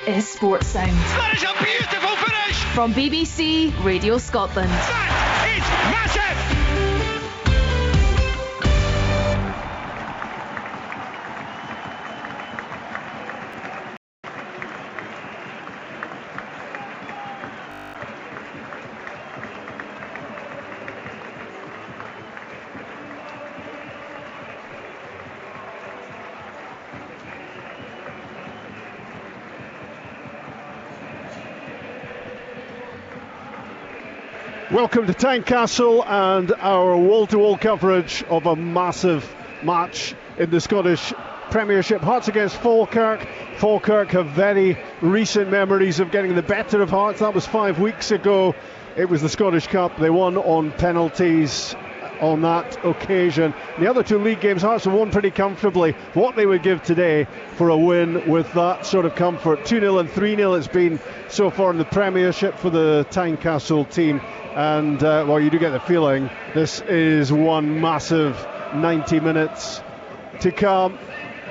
is Sports Sound. That is a beautiful finish! From BBC Radio Scotland. That is massive! Welcome to Tynecastle and our wall-to-wall coverage of a massive match in the Scottish Premiership. Hearts against Falkirk. Falkirk have very recent memories of getting the better of Hearts. That was 5 weeks ago. It was the Scottish Cup. They won on penalties on that occasion. The other two league games, Hearts have won pretty comfortably. What they would give today for a win with that sort of comfort. 2-0 and 3-0 it's been so far in the Premiership for the Tynecastle team. And, well, you do get the feeling this is one massive 90 minutes to come,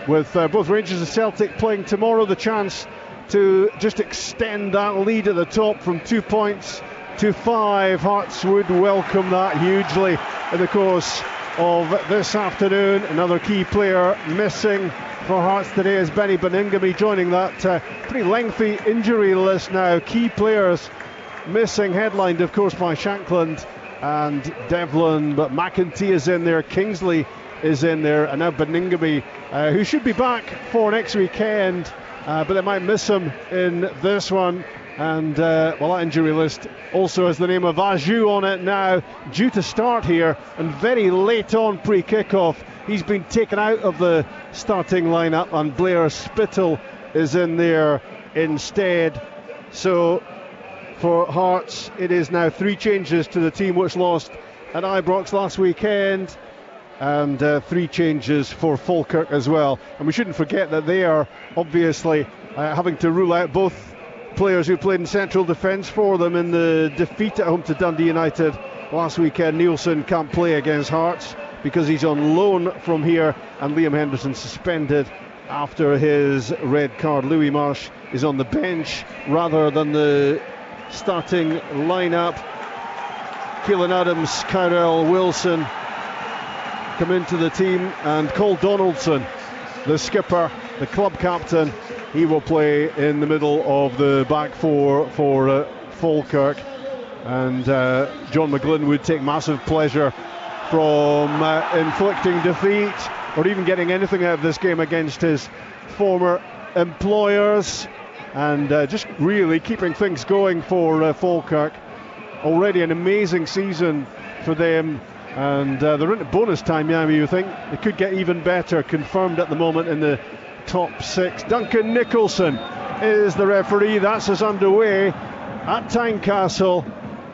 with both Rangers and Celtic playing tomorrow. The chance to just extend that lead at the top from 2 points to 5. Hearts would welcome that hugely in the course of this afternoon. Another key player missing for Hearts today is Benny Beningame, joining that pretty lengthy injury list now. Key players missing, headlined of course by Shankland and Devlin, but McEntee is in there, Kingsley is in there, and now Beningame, who should be back for next weekend, but they might miss him in this one. And well, that injury list also has the name of Aju on it now, due to start here, and very late on pre-kickoff he's been taken out of the starting lineup, and Blair Spittle is in there instead. So for Hearts, it is now 3 changes to the team which lost at Ibrox last weekend, and 3 changes for Falkirk as well. And we shouldn't forget that they are obviously having to rule out both players who played in central defence for them in the defeat at home to Dundee United last weekend. Nielsen can't play against Hearts because he's on loan from here, and Liam Henderson suspended after his red card. Louis Marsh is on the bench rather than the starting lineup. Keelan Adams, Kyrell Wilson come into the team, and Cole Donaldson, the skipper, the club captain, he will play in the middle of the back four for Falkirk. And John McGlynn would take massive pleasure from inflicting defeat or even getting anything out of this game against his former employers, and just really keeping things going for Falkirk. Already an amazing season for them, and they're into bonus time now. You think it could get even better, confirmed at the moment in the top 6. Duncan Nicholson is the referee. That's us underway at Tynecastle.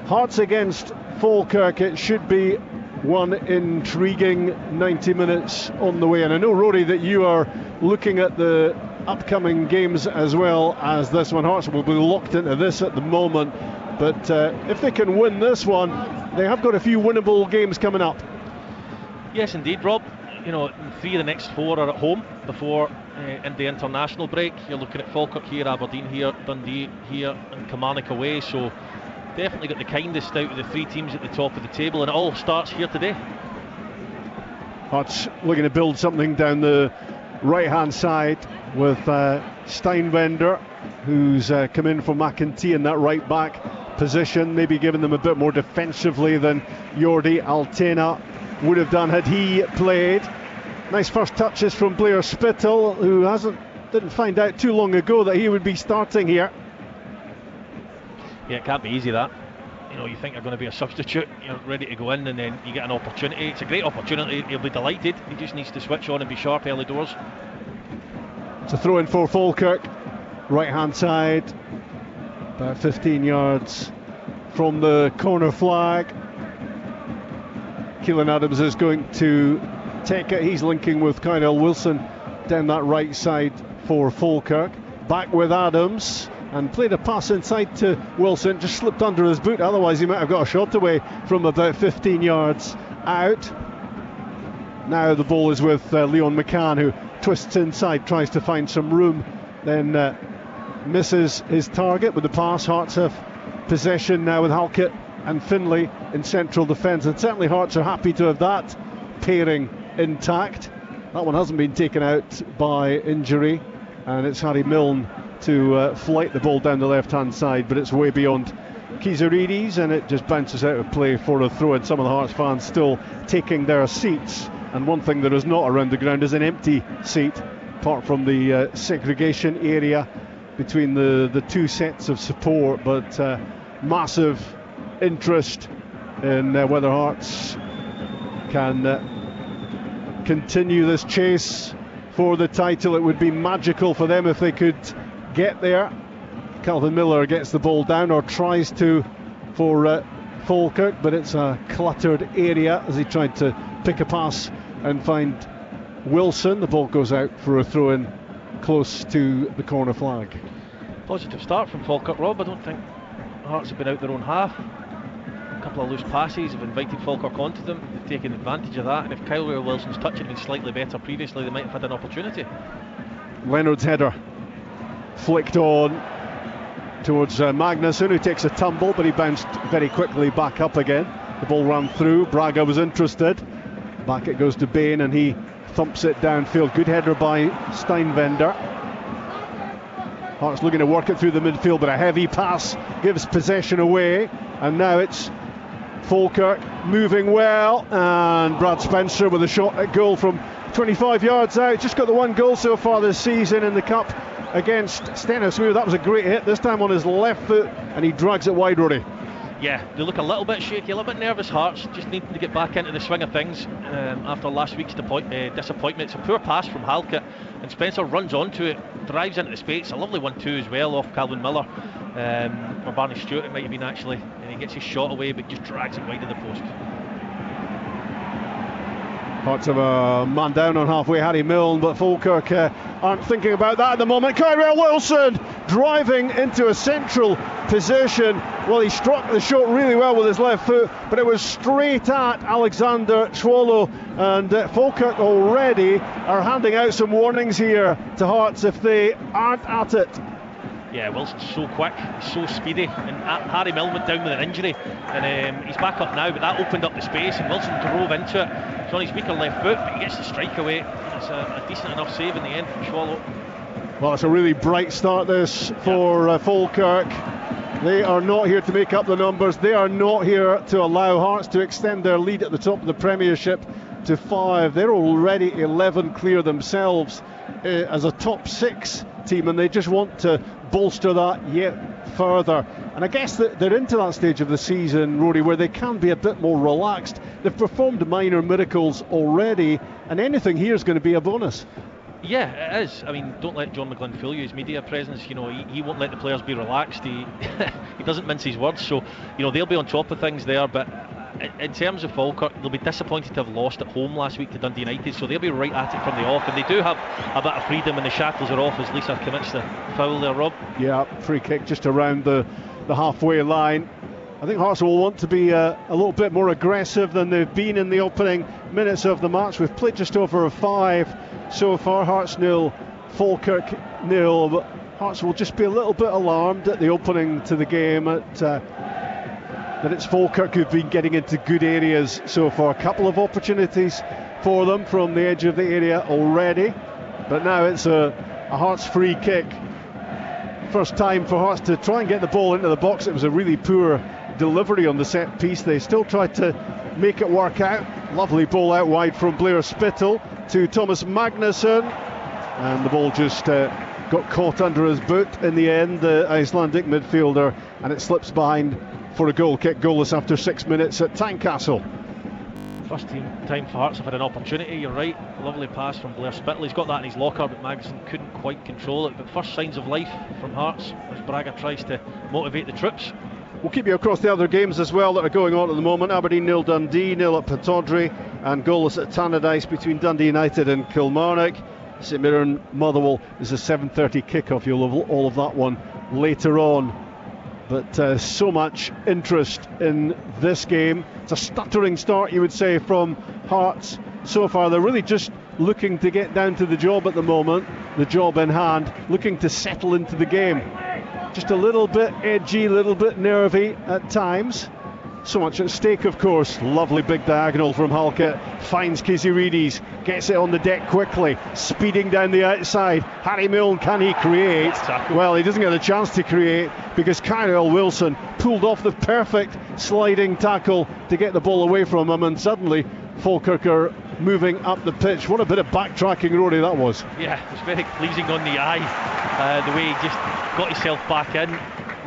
Hearts against Falkirk. It should be one intriguing 90 minutes on the way. And I know, Rory, that you are looking at the upcoming games as well as this one. Hearts will be locked into this at the moment, but if they can win this one, they have got a few winnable games coming up. Yes, indeed, Rob. You know, 3 of the next 4 are at home before in the international break. You're looking at Falkirk here, Aberdeen here, Dundee here, and Kilmarnock away. So definitely got the kindest out of the 3 teams at the top of the table, and it all starts here today. Hearts looking to build something down the right-hand side with Steinwender, who's come in for McEntee in that right-back position, maybe giving them a bit more defensively than Jordi Altena would have done had he played. Nice first touches from Blair Spittle, who didn't find out too long ago that he would be starting here. Yeah, it can't be easy, that. You know, you think you're going to be a substitute, you're ready to go in, and then you get an opportunity. It's a great opportunity, he'll be delighted. He just needs to switch on and be sharp early doors. It's a throw in for Falkirk, right hand side, about 15 yards from the corner flag. Keelan Adams is going to take it. He's linking with Kyrell Wilson down that right side for Falkirk. Back with Adams, and played a pass inside to Wilson, just slipped under his boot, otherwise he might have got a shot away from about 15 yards out. Now the ball is with Leon McCann, who twists inside, tries to find some room, then misses his target with the pass. Hearts have possession now with Halkett and Finlay in central defence, and certainly Hearts are happy to have that pairing intact. That one hasn't been taken out by injury, and it's Harry Milne to flight the ball down the left hand side, but it's way beyond Kizaridis, and it just bounces out of play for a throw. And some of the Hearts fans still taking their seats, and one thing that is not around the ground is an empty seat, apart from the segregation area between the two sets of support. But massive interest in whether Hearts can continue this chase for the title. It would be magical for them if they could get there. Calvin Miller gets the ball down, or tries to, for Falkirk, but it's a cluttered area as he tried to pick a pass and find Wilson. The ball goes out for a throw-in close to the corner flag. Positive start from Falkirk, Rob. I don't think Hearts have been out their own half. A couple of loose passes have invited Falkirk onto them. They've taken advantage of that, and if Kyle Wilson's touch had been slightly better previously, they might have had an opportunity. Leonard's header flicked on towards Magnusson, who takes a tumble, but he bounced very quickly back up again. The ball ran through. Braga was interested. Back it goes to Bain, and he thumps it downfield. Good header by Steinwender. Hearts looking to work it through the midfield, but a heavy pass gives possession away, and now it's Falkirk moving well, and Brad Spencer with a shot at goal from 25 yards out. Just got the one goal so far this season in the Cup against Stenhousemuir. That was a great hit, this time on his left foot, and he drags it wide, Rory. Yeah, they look a little bit shaky, a little bit nervous, Hearts, just needing to get back into the swing of things after last week's disappointment. It's a poor pass from Halkett, and Spencer runs onto it, drives into the space. A lovely 1-2 as well off Calvin Miller, or Barney Stewart it might have been actually, and he gets his shot away but just drags it wide of the post. Hearts have a man down on halfway, Harry Milne, but Falkirk aren't thinking about that at the moment. Kyle Wilson driving into a central position. Well, he struck the shot really well with his left foot, but it was straight at Alexander Chwolo, and Falkirk already are handing out some warnings here to Hearts if they aren't at it. Yeah, Wilson's so quick, he's so speedy, and Harry Milne went down with an injury, and he's back up now, but that opened up the space and Wilson drove into it. He's on his weaker left foot, but he gets the strike away, and it's a decent enough save in the end from Swallow. Well, it's a really bright start this for Falkirk. They are not here to make up the numbers. They are not here to allow Hearts to extend their lead at the top of the Premiership to 5. They're already 11 clear themselves as a top 6 team, and they just want to bolster that yet further. And I guess that they're into that stage of the season, Rory, where they can be a bit more relaxed. They've performed minor miracles already, and anything here is going to be a bonus. Yeah, it is. I mean, don't let John McGlynn fool you. His media presence, you know, he won't let the players be relaxed. He he doesn't mince his words. So, you know, they'll be on top of things there. But in terms of Falkirk, they'll be disappointed to have lost at home last week to Dundee United. So they'll be right at it from the off, and they do have a bit of freedom, and the shackles are off as Lisa commits the foul there, Rob. Yeah, free kick just around the halfway line. I think Hearts will want to be a little bit more aggressive than they've been in the opening minutes of the match. We've played just over a 5 so far. Hearts 0, Falkirk 0. But Hearts will just be a little bit alarmed at the opening to the game that it's Falkirk who've been getting into good areas so far. A couple of opportunities for them from the edge of the area already, but now it's a Hearts free kick. First time for Hearts to try and get the ball into the box. It was a really poor delivery on the set piece. They still tried to make it work out. Lovely ball out wide from Blair Spittle to Thomas Magnusson, and the ball just got caught under his boot in the end, the Icelandic midfielder, and it slips behind for a goal kick, goalless after 6 minutes at Tynecastle. First time for Hearts have had an opportunity, you're right. Lovely pass from Blair Spittle. He's got that in his locker, but Magnusson couldn't quite control it. But first signs of life from Hearts as Braga tries to motivate the troops. We'll keep you across the other games as well that are going on at the moment. Aberdeen 0, Dundee 0 at Pittodrie, and goalless at Tannadice between Dundee United and Kilmarnock. St Mirren Motherwell is a 7:30 kickoff. You'll have all of that one later on. But so much interest in this game. It's a stuttering start, you would say, from Hearts so far. They're really just looking to get down to the job at the moment. the job in hand, looking to settle into the game. Just a little bit edgy, a little bit nervy at times. So much at stake, of course. Lovely big diagonal from Halkett. Finds Kizirides, gets it on the deck quickly, speeding down the outside. Harry Milne, can he create? Well, he doesn't get a chance to create because Kyle Wilson pulled off the perfect sliding tackle to get the ball away from him, and suddenly Falkirk are moving up the pitch. What a bit of backtracking, Rory, that was. Yeah, it was very pleasing on the eye, the way he just got himself back in,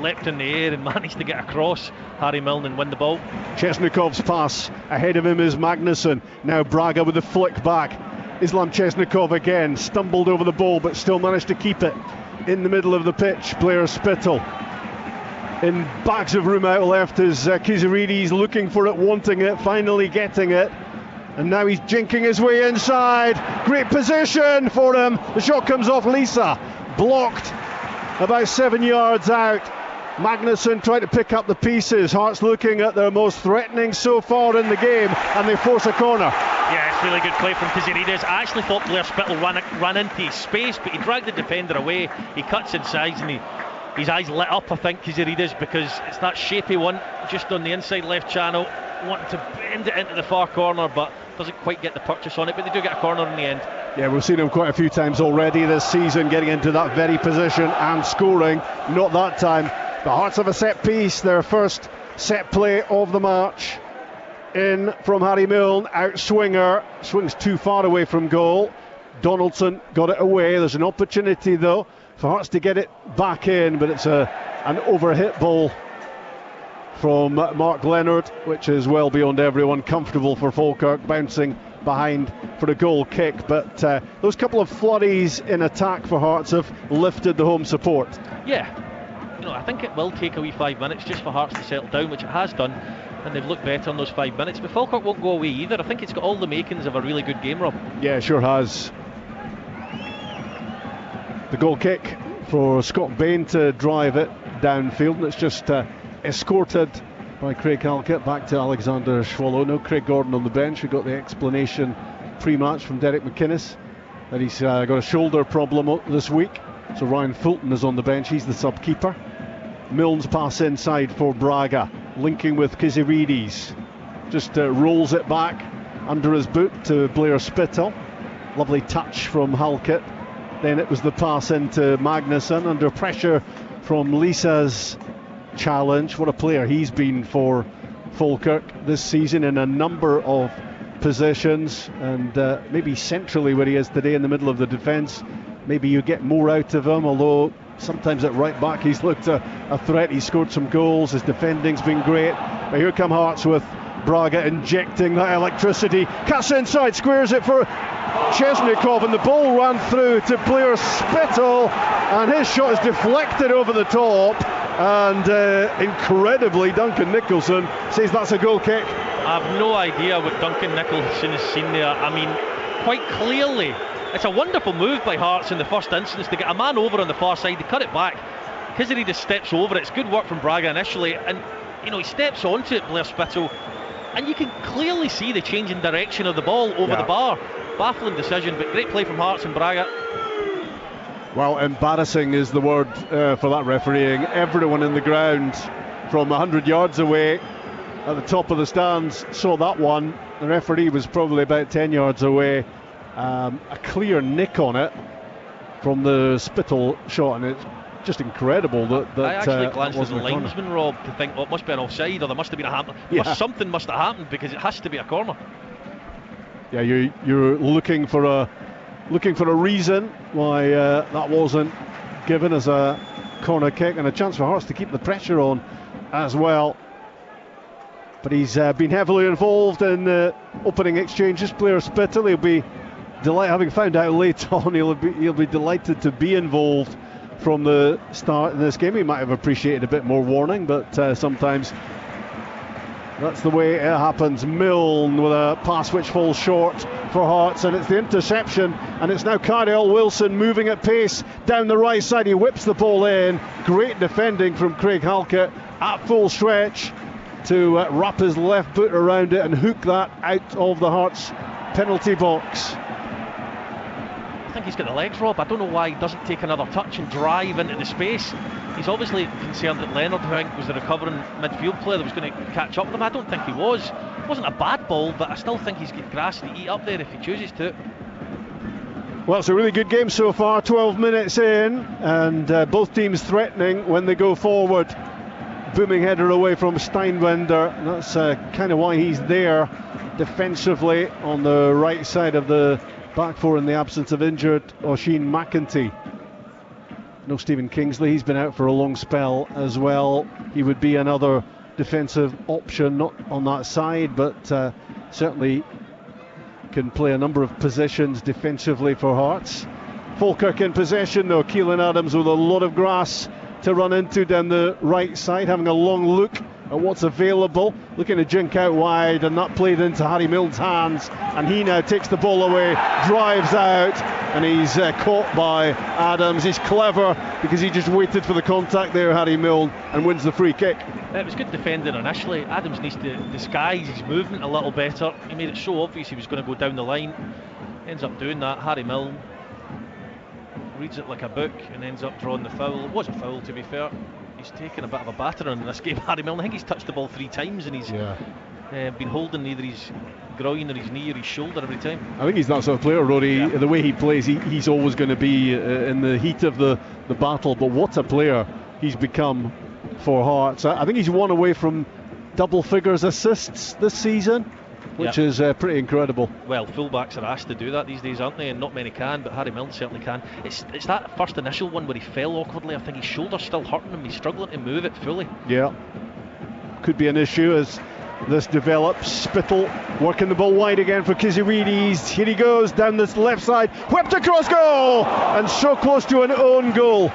leapt in the air and managed to get across Harry Milne and win the ball. Chesnikov's pass, ahead of him is Magnusson. Now Braga with the flick back. Islam Chesnikov again, stumbled over the ball but still managed to keep it in the middle of the pitch. Blair Spittle in bags of room out left is Kizirides, looking for it, wanting it, finally getting it. And now he's jinking his way inside. Great position for him. The shot comes off Lisa. Blocked about 7 yards out. Magnusson tried to pick up the pieces. Hearts looking at their most threatening so far in the game, and they force a corner. Yeah, it's really good play from Kizirides. I actually thought Blair Spittle ran into his space, but he dragged the defender away. He cuts inside and his eyes lit up, I think, Kizirides, because it's that shapy one just on the inside left channel, wanting to bend it into the far corner, but doesn't quite get the purchase on it, but they do get a corner in the end. Yeah, we've seen him quite a few times already this season, getting into that very position and scoring. Not that time. The Hearts have a set piece, their first set play of the match. In from Harry Milne, out swinger, swings too far away from goal. Donaldson got it away. There's an opportunity though for Hearts to get it back in, but it's an overhit ball from Mark Leonard, which is well beyond everyone. Comfortable for Falkirk, bouncing behind for a goal kick, but those couple of flurries in attack for Hearts have lifted the home support. Yeah, I think it will take a wee 5 minutes just for Hearts to settle down, which it has done, and they've looked better in those 5 minutes, but Falkirk won't go away either. I think it's got all the makings of a really good game, Rob. Yeah, it sure has. The goal kick for Scott Bain to drive it downfield, and it's just escorted by Craig Halkett back to Alexander Schwallow. No Craig Gordon on the bench. We got the explanation pre-match from Derek McInnes that he's got a shoulder problem this week, so Ryan Fulton is on the bench. He's the sub-keeper. Milne's pass inside for Braga, linking with Kizirides, just rolls it back under his boot to Blair Spittle. Lovely touch from Halkett. Then it was the pass into Magnusson under pressure from Lisa's challenge. What a player he's been for Falkirk this season in a number of positions, and maybe centrally where he is today in the middle of the defence. Maybe you get more out of him, although sometimes at right back he's looked a threat. He's scored some goals, his defending's been great. But here come Hearts with Braga injecting that electricity. Cuts inside, squares it for Chesnikov, and the ball ran through to Blair Spittle, and his shot is deflected over the top, and incredibly Duncan Nicholson says that's a goal kick. I have no idea what Duncan Nicholson has seen there. I mean, quite clearly it's a wonderful move by Hearts in the first instance to get a man over on the far side, to cut it back. Kizirides steps over it. It's good work from Braga initially, and he steps onto it, Blair Spittle, and you can clearly see the change in direction of the ball over the bar. Baffling decision, but great play from Hearts and Braga. Well, embarrassing is the word for that refereeing. Everyone in the ground from 100 yards away at the top of the stands saw that one. The referee was probably about 10 yards away. A clear nick on it from the Spittle shot, and it's just incredible that I actually glanced at the linesman, Rob, to think, it must be an offside, or there must have been a hand. Something must have happened, because it has to be a corner. Yeah, you're looking for a reason why that wasn't given as a corner kick, and a chance for Hearts to keep the pressure on as well. But he's been heavily involved in opening exchanges. Blair Spittle, he'll be delighted, having found out late on, he'll be delighted to be involved from the start in this game. He might have appreciated a bit more warning, but sometimes that's the way it happens. Milne with a pass which falls short for Hearts, and it's the interception, and it's now Kyle Wilson moving at pace down the right side. He whips the ball in. Great defending from Craig Halkett at full stretch to wrap his left boot around it and hook that out of the Hearts penalty box. think he's got the legs, Rob. I don't know why he doesn't take another touch and drive into the space. He's obviously concerned that Leonard, who I think was the recovering midfield player that was going to catch up with him. I don't think he was. It wasn't a bad ball, but I still think he's got grass to eat up there if he chooses to. Well, it's a really good game so far, 12 minutes in, and both teams threatening when they go forward. Booming header away from Steinwender. That's kind of why he's there defensively on the right side of the back four in the absence of injured Oisin McEntee. No Stephen Kingsley, he's been out for a long spell as well. He would be another defensive option, not on that side, but certainly can play a number of positions defensively for Hearts. Falkirk in possession though. Keelan Adams with a lot of grass to run into down the right side, having a long look at what's available, looking to jink out wide, and that played into Harry Milne's hands, and he now takes the ball away, drives out, and he's caught by Adams. He's clever because he just waited for the contact there, Harry Milne, and wins the free kick. It was good defending initially. Adams needs to disguise his movement a little better. He made it so obvious he was going to go down the line, ends up doing that. Harry Milne reads it like a book and ends up drawing the foul. It was a foul, to be fair. He's taken a bit of a battering in this game, Harry Milne. I think he's touched the ball 3 times and he's been holding either his groin or his knee or his shoulder every time. I think he's that sort of player, Rory. Yeah. The way he plays, he's always going to be in the heat of the battle, but what a player he's become for Hearts. I think he's one away from double figures assists this season, which is pretty incredible. Well, fullbacks are asked to do that these days, aren't they? And not many can, but Harry Milne certainly can. It's that first initial one where he fell awkwardly. I think his shoulder's still hurting him. He's struggling to move it fully. Yeah, could be an issue as this develops. Spittle working the ball wide again for Kizirides. Here he goes down this left side, whipped across goal, and so close to an own goal.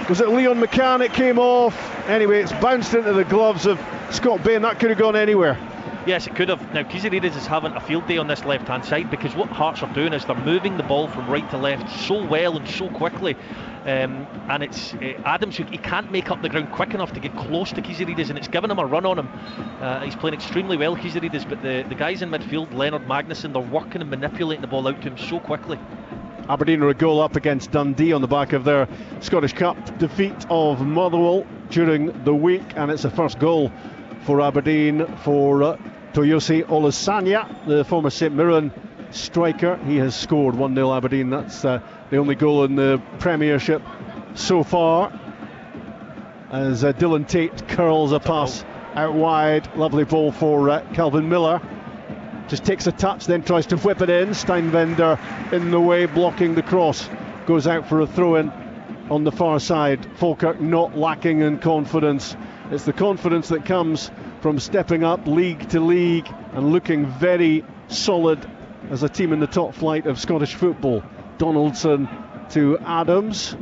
Was it Leon McCann? It came off. Anyway, it's bounced into the gloves of Scott Bain. That could have gone anywhere. Yes, it could have. Now, Kizirides is having a field day on this left-hand side because what Hearts are doing is they're moving the ball from right to left so well and so quickly. And it's Adams, he can't make up the ground quick enough to get close to Kizirides, and it's given him a run on him. He's playing extremely well, Kizirides, but the guys in midfield, Leonard, Magnuson, they're working and manipulating the ball out to him so quickly. Aberdeen are a goal up against Dundee on the back of their Scottish Cup defeat of Motherwell during the week, and it's a first goal for Aberdeen for Toyosi Olusanya, the former St Mirren striker. He has scored 1-0 Aberdeen. That's the only goal in the Premiership so far, as Dylan Tate curls a pass out wide. Lovely ball for Calvin Miller. Just takes a touch, then tries to whip it in. Steinwender in the way, blocking the cross. Goes out for a throw-in on the far side. Falkirk not lacking in confidence. It's the confidence that comes from stepping up league to league and looking very solid as a team in the top flight of Scottish football. Donaldson to Adams.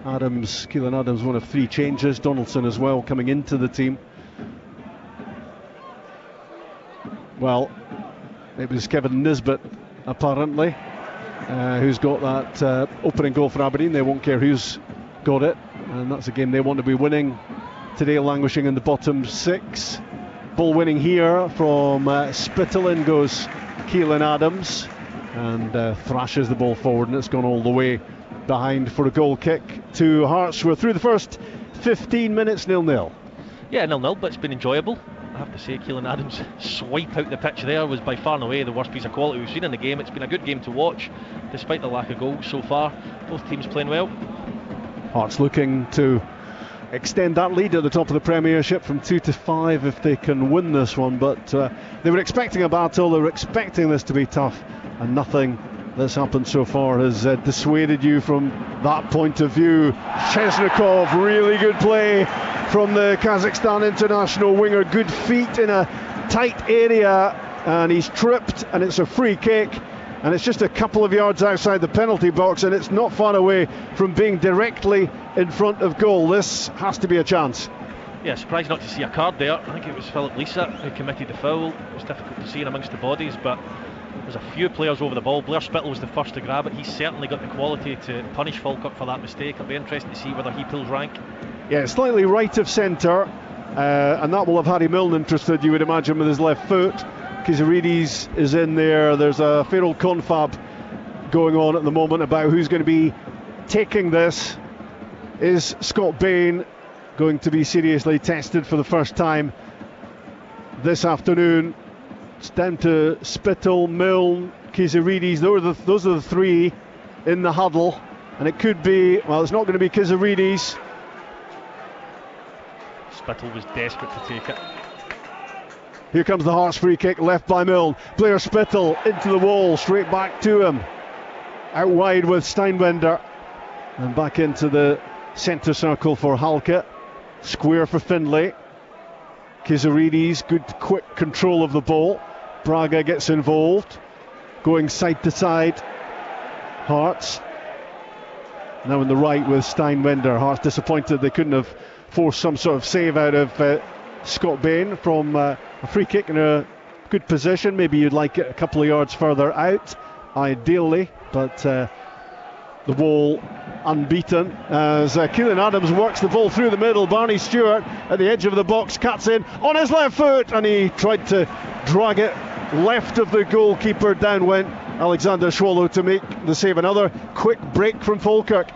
Keelan Adams, one of 3 changes. Donaldson as well coming into the team. Well, it was Kevin Nisbet apparently who's got that opening goal for Aberdeen. They won't care who's got it, and that's a game they want to be winning today, languishing in the bottom 6. Ball winning here from Spittle. In goes Keelan Adams and thrashes the ball forward, and it's gone all the way behind for a goal kick to Hearts. We're through the first 15 minutes, 0-0. Yeah, 0-0, but it's been enjoyable. I have to say, Keelan Adams' swipe out the pitch there was by far and away the worst piece of quality we've seen in the game. It's been a good game to watch despite the lack of goals so far. Both teams playing well. Hearts looking to extend that lead at the top of the Premiership from 2 to 5 if they can win this one, but they were expecting a battle. They were expecting this to be tough, and nothing that's happened so far has dissuaded you from that point of view. Chesnikov, really good play from the Kazakhstan international winger. Good feet in a tight area, and he's tripped, and it's a free kick, and it's just a couple of yards outside the penalty box, and it's not far away from being directly in front of goal. This has to be a chance. Yeah, surprised not to see a card there. I think it was Philip Lisa who committed the foul. It was difficult to see in amongst the bodies, but there's a few players over the ball. Blair Spittle was the first to grab it. He's certainly got the quality to punish Falkirk for that mistake. It'll be interesting to see whether he pulls rank. Yeah, slightly right of centre, and that will have Harry Milne interested, you would imagine, with his left foot. Kizirides is in there. There's a fair old confab going on at the moment about who's going to be taking this. Is Scott Bain going to be seriously tested for the first time this afternoon? It's down to Spittle, Milne, Kiziridis. Those are the three in the huddle, and it could be, well, it's not going to be Kiziridis. Spittle was desperate to take it. Here comes the Hearts free kick, left by Milne. Blair Spittle into the wall, straight back to him. Out wide with Steinwender, and back into the centre circle for Halke. Square for Findlay. Kiziridis, good quick control of the ball. Braga gets involved, going side to side. Hearts now in the right with Steinwender. Hearts disappointed they couldn't have forced some sort of save out of Scott Bain from a free kick in a good position. Maybe you'd like it a couple of yards further out, ideally, but the ball unbeaten as Keelan Adams works the ball through the middle. Barney Stewart at the edge of the box, cuts in on his left foot, and he tried to drag it left of the goalkeeper. Down went Alexander Swallow to make the save. Another quick break from Falkirk.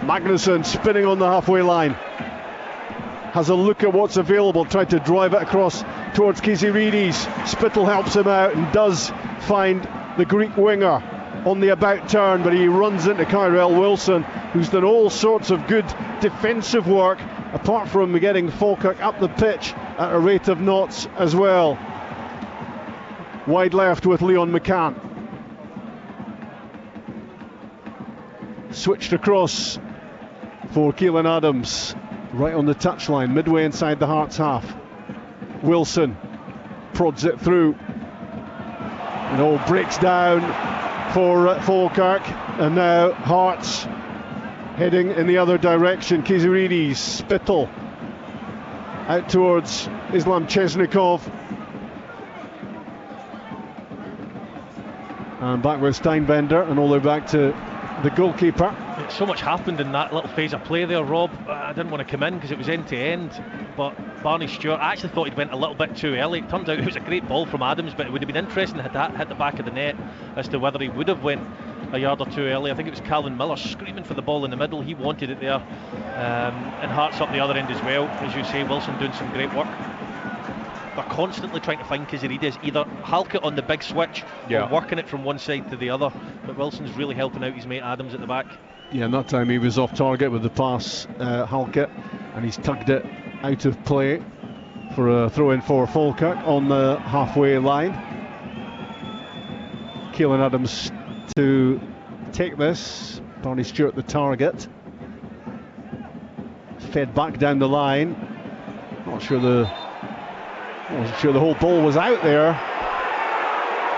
Magnusson spinning on the halfway line, has a look at what's available, tried to drive it across towards Kiziridis. Spittle helps him out and does find the Greek winger on the about turn, but he runs into Kyrell Wilson, who's done all sorts of good defensive work, apart from getting Falkirk up the pitch at a rate of knots as well. Wide left with Leon McCann. Switched across for Keelan Adams, right on the touchline, midway inside the Hearts half. Wilson prods it through. It all breaks down for Falkirk, and now Hearts heading in the other direction. Kiziridis, Spittle out towards Islam Chesnikov, and back with Steinbender, and all the way back to the goalkeeper. So much happened in that little phase of play there, Rob. I didn't want to come in because it was end to end, but Barney Stewart, I actually thought he'd went a little bit too early. It turned out it was a great ball from Adams, but it would have been interesting had that hit the back of the net as to whether he would have went a yard or two early. I think it was Calvin Miller screaming for the ball in the middle. He wanted it there, and Hearts up the other end as well. As you say, Wilson doing some great work. They're constantly trying to find Kiziridis, either Halke on the big switch or working it from one side to the other, but Wilson's really helping out his mate Adams at the back. Yeah, and that time he was off target with the pass, Halke, and he's tugged it out of play for a throw in for Falkirk on the halfway line. Keelan Adams to take this. Barney Stewart the target. Fed back down the line. Wasn't sure the whole ball was out there.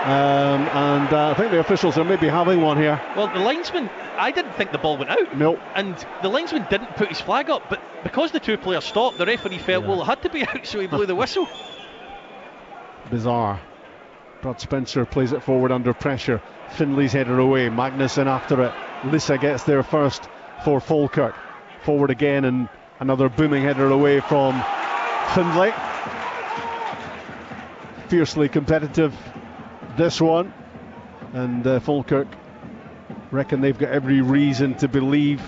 And I think the officials are maybe having one here. Well, the linesman, I didn't think the ball went out. No. And the linesman didn't put his flag up, but because the two players stopped, the referee felt, well, it had to be out, so he blew the whistle. Bizarre. Brad Spencer plays it forward under pressure. Findlay's header away. Magnusson after it. Lissa gets there first for Falkirk. Forward again, and another booming header away from Findlay. Fiercely competitive, this one, and Falkirk reckon they've got every reason to believe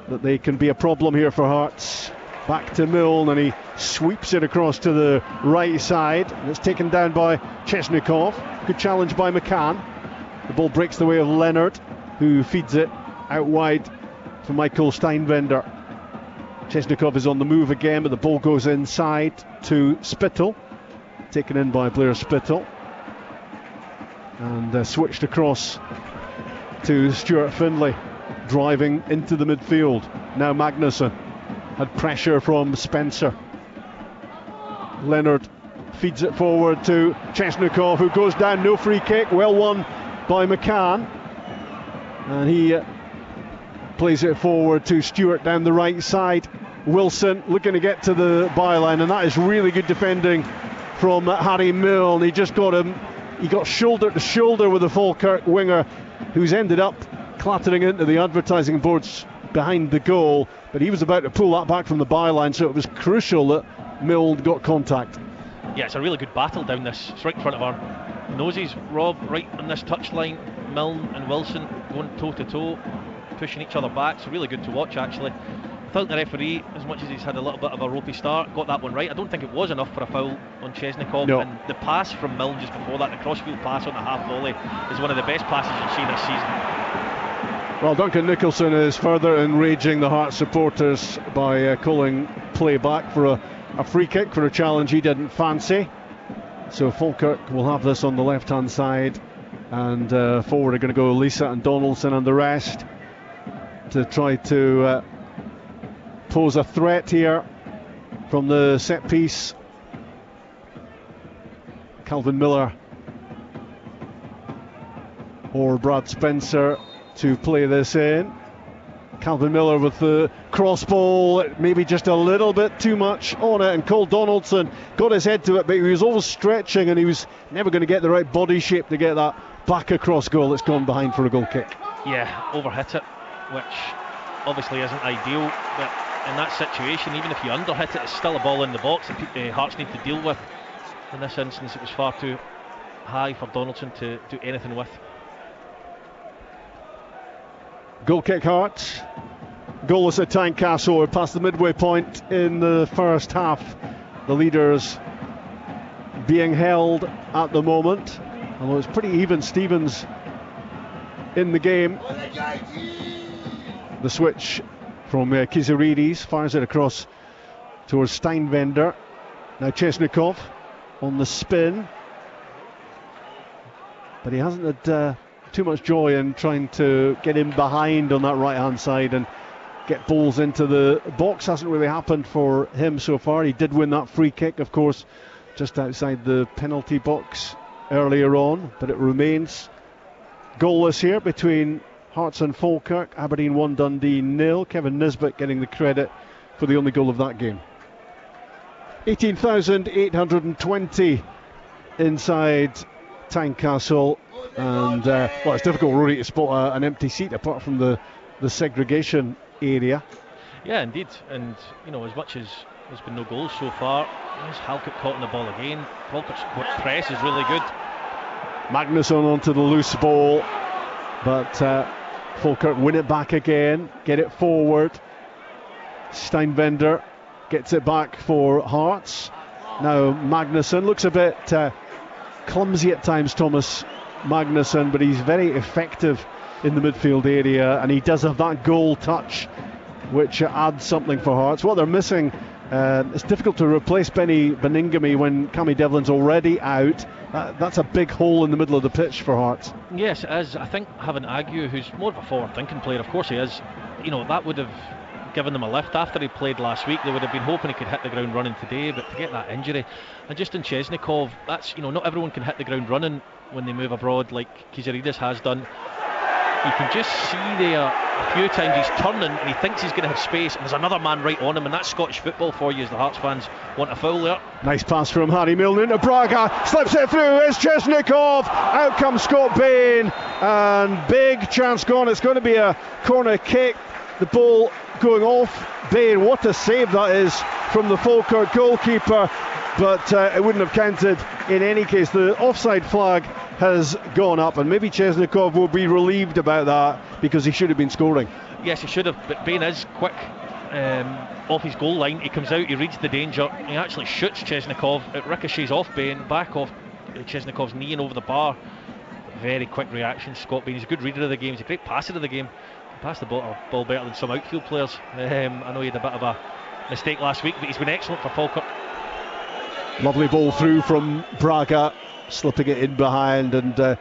that they can be a problem here for Hearts. Back to Milne, and he sweeps it across to the right side, and it's taken down by Chesnikov. Good challenge by McCann. The ball breaks the way of Leonard, who feeds it out wide for Michael Steinwender. Chesnikov is on the move again, but the ball goes inside to Spittle, taken in by Blair Spittle, and switched across to Stuart Findlay, driving into the midfield. Now Magnusson had pressure from Spencer. Leonard feeds it forward to Chesnikov, who goes down. No free kick, well won by McCann, and he plays it forward to Stewart down the right side. Wilson looking to get to the byline, and that is really good defending from Harry Milne. He just got him, he got shoulder to shoulder with the Falkirk winger, who's ended up clattering into the advertising boards behind the goal, but he was about to pull that back from the byline, so it was crucial that Milne got contact. Yeah, it's a really good battle down this. It's right in front of our noses, Rob, right on this touchline. Milne and Wilson going toe to toe, pushing each other back. So really good to watch, actually. I thought the referee, as much as he's had a little bit of a ropey start, got that one right. I don't think it was enough for a foul on Chesnikov. No. And the pass from Milne just before that, the crossfield pass on the half volley, is one of the best passes you'll see this season. Well, Duncan Nicholson is further enraging the Hearts supporters by calling play back for a free kick for a challenge he didn't fancy. So Falkirk will have this on the left hand side, and forward are going to go Lisa and Donaldson and the rest to try to pose a threat here from the set piece. Calvin Miller or Brad Spencer to play this in. Calvin Miller with the cross ball, maybe just a little bit too much on it, and Cole Donaldson got his head to it, but he was always stretching and he was never going to get the right body shape to get that back across goal. It's gone behind for a goal kick. Yeah, overhit it, which obviously isn't ideal, but in that situation, even if you underhit it, it's still a ball in the box that Hearts need to deal with. In this instance, it was far too high for Donaldson to do anything with. Goal kick Hearts. Goalless at Tynecastle. We're past the midway point in the first half. The leaders being held at the moment, although it's pretty even Stevens in the game. The switch from Kiziridis, fires it across towards Steinvender. Now Chesnikov on the spin, but he hasn't had too much joy in trying to get in behind on that right hand side and get balls into the box. Hasn't really happened for him so far. He did win that free kick, of course, just outside the penalty box earlier on, but it remains goalless here between Hearts and Falkirk. Aberdeen 1, Dundee 0. Kevin Nisbet getting the credit for the only goal of that game. 18,820 inside Tynecastle, and well, it's difficult really to spot an empty seat apart from the segregation area. Yeah, indeed, and you know, as much as there's been no goals so far, there's Halkett caught on the ball again. Falkirk's quick press is really good. Magnusson onto the loose ball, but Falkirk win it back again, get it forward. Steinvender gets it back for Hearts. Now Magnusson looks a bit clumsy at times, Thomas Magnusson, but he's very effective in the midfield area, and he does have that goal touch which adds something for Hearts. What they're missing, it's difficult to replace Benny Beningame when Cammy Devlin's already out. That's a big hole in the middle of the pitch for Hearts. Yes, it is. I think having Aguiu, who's more of a forward-thinking player, of course he is, you know, that would have given them a lift after he played last week. They would have been hoping he could hit the ground running today, but to get that injury, and just in Chesnikov, that's, you know, not everyone can hit the ground running when they move abroad like Kiziridis has done. You can just see there a few times he's turning and he thinks he's going to have space, and there's another man right on him, and that's Scottish football for you as the Hearts fans want a foul there. Nice pass from Harry Milne into Braga, slips it through, it's Chesnikov, out comes Scott Bain, and big chance gone. It's going to be a corner kick, the ball going off Bain. What a save that is from the Falkirk goalkeeper, but it wouldn't have counted in any case. The offside flag has gone up, and maybe Chesnikov will be relieved about that because he should have been scoring. Yes, he should have, but Bain is quick off his goal line. He comes out, he reads the danger, he actually shoots Chesnikov, it ricochets off Bain, back off Chesnikov's knee and over the bar. Very quick reaction, Scott Bain. He's a good reader of the game, he's a great passer of the game. He passed the ball better than some outfield players. I know he had a bit of a mistake last week, but he's been excellent for Falkirk. Lovely ball through from Braga, slipping it in behind, and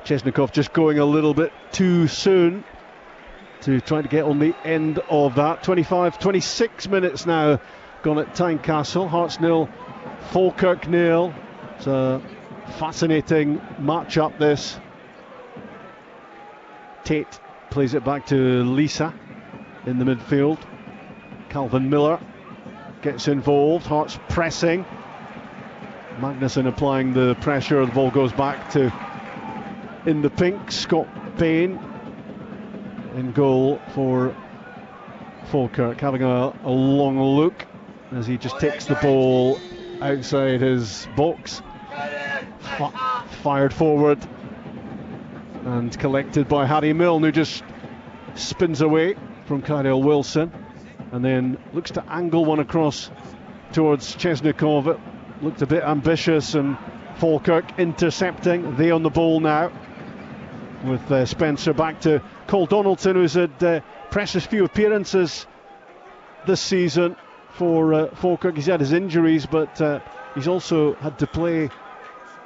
Chesnikov just going a little bit too soon to try to get on the end of that. 26 minutes now gone at Tynecastle. Hearts 0, Falkirk 0. It's a fascinating match-up this. Tate plays it back to Lisa in the midfield. Calvin Miller gets involved. Hearts pressing. Magnusson applying the pressure. The ball goes back to in the pink. Scott Bain in goal for Falkirk, having a long look as he just takes the ball outside his box. fired forward and collected by Harry Milne, who just spins away from Kyrell Wilson and then looks to angle one across towards Chesnikov. It looked a bit ambitious, and Falkirk intercepting. They on the ball now with Spencer back to Cole Donaldson, who's had precious few appearances this season for Falkirk. He's had his injuries, but he's also had to play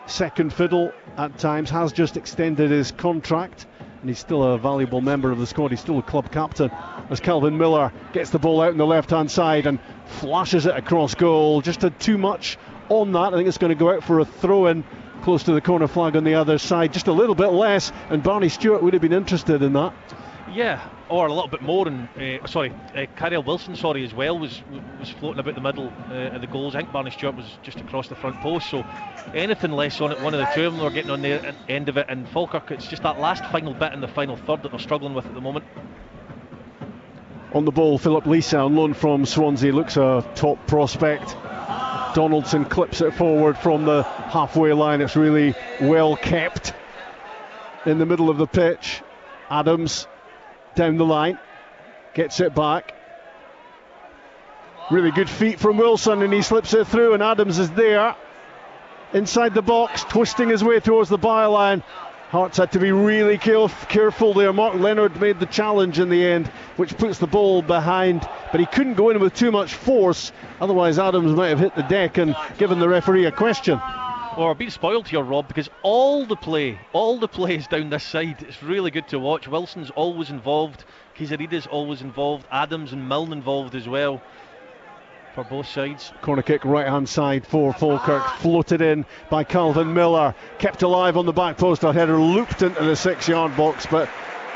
second fiddle at times, has just extended his contract, and he's still a valuable member of the squad. He's still a club captain, as Calvin Miller gets the ball out on the left hand side and flashes it across goal. Just had too much on that. I think it's going to go out for a throw in close to the corner flag on the other side. Just a little bit less, and Barney Stewart would have been interested in that. Yeah, or a little bit more. And Kyrell Wilson, as well, was floating about the middle of the goals. I think Barney Stewart was just across the front post, so anything less on it, one of the two of them were getting on the end of it. And Falkirk, it's just that last final bit in the final third that they're struggling with at the moment. On the ball, Philip Lisa on loan from Swansea, looks a top prospect. Donaldson clips it forward from the halfway line. It's really well kept in the middle of the pitch. Adams down the line, gets it back. Really good feet from Wilson, and he slips it through, and Adams is there inside the box, twisting his way towards the byline. Hearts had to be really careful there. Mark Leonard made the challenge in the end, which puts the ball behind, but he couldn't go in with too much force, otherwise Adams might have hit the deck and given the referee a question. Or being spoiled here, Rob, because all the play is down this side. It's really good to watch. Wilson's always involved, Kizarida's always involved, Adams and Milne involved as well for both sides. Corner kick right hand side for Falkirk, floated in by Calvin Miller, kept alive on the back post. A header looped into the 6-yard box, but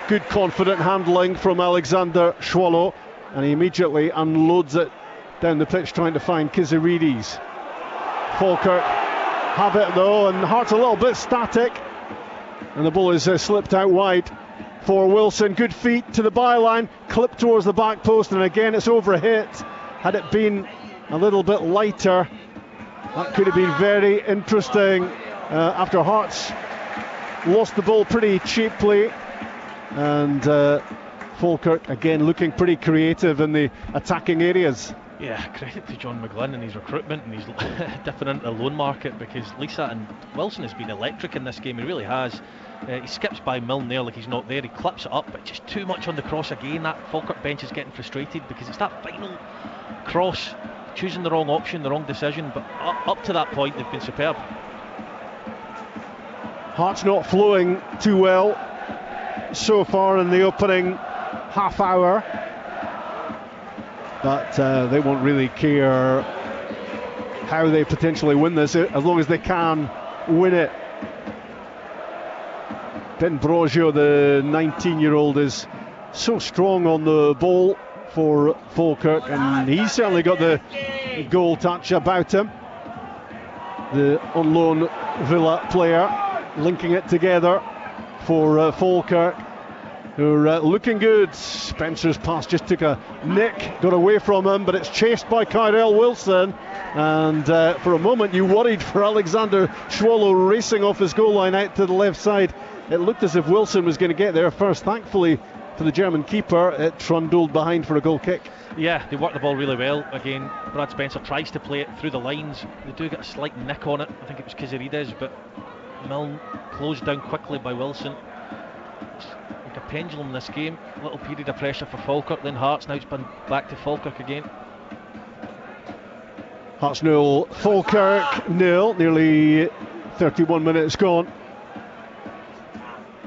good confident handling from Alexander Schwallow, and he immediately unloads it down the pitch trying to find Kizarides. Falkirk have it though, and Hearts a little bit static, and the ball is slipped out wide for Wilson. Good feet to the byline, clipped towards the back post, and again it's over a hit. Had it been a little bit lighter, that could have been very interesting. After Hearts lost the ball pretty cheaply, and Falkirk again looking pretty creative in the attacking areas. Yeah, credit to John McGlynn and his recruitment, and he's dipping into the loan market, because Lisa and Wilson has been electric in this game. He really has. He skips by Milne there like he's not there. He clips it up, but just too much on the cross again. That Falkirk bench is getting frustrated because it's that final cross, choosing the wrong option, the wrong decision. But up to that point, they've been superb. Hearts not flowing too well so far in the opening half hour, but they won't really care how they potentially win this, as long as they can win it. Ben Brogio, the 19-year-old, is so strong on the ball for Falkirk, and he's certainly got the goal touch about him. The on loan Villa player linking it together for Falkirk, who are looking good. Spencer's pass just took a nick, got away from him, but it's chased by Kyrell Wilson, and for a moment you worried for Alexander Schwallow racing off his goal line out to the left side. It looked as if Wilson was going to get there first. Thankfully for the German keeper, it trundled behind for a goal kick. Yeah, they work the ball really well. Again, Brad Spencer tries to play it through the lines. They do get a slight nick on it. I think it was Kizarides, but Milne closed down quickly by Wilson. It's like a pendulum in this game. A little period of pressure for Falkirk, then Hearts. Now it's been back to Falkirk again. Hearts 0, Falkirk 0. Nearly 31 minutes gone.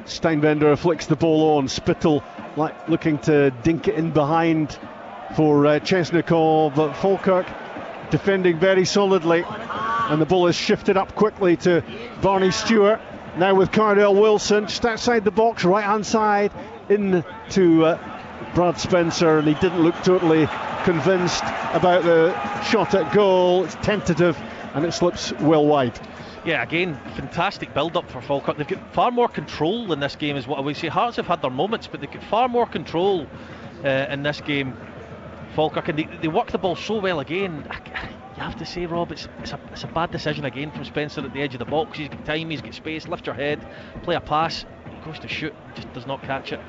Steinbender flicks the ball on. Spittle looking to dink it in behind for Chesnikov, but Falkirk defending very solidly, and the ball is shifted up quickly to Barney Stewart. Now with Kyrell Wilson just outside the box, right hand side, in to Brad Spencer, and he didn't look totally convinced about the shot at goal. It's tentative and it slips well wide. Yeah, again, fantastic build-up for Falkirk. They've got far more control in this game, is what I would say. Hearts have had their moments, but they've got far more control in this game, Falkirk, and they work the ball so well again. you have to say, Rob, it's a bad decision again from Spencer at the edge of the box. He's got time, he's got space, lift your head, play a pass, he goes to shoot, just does not catch it.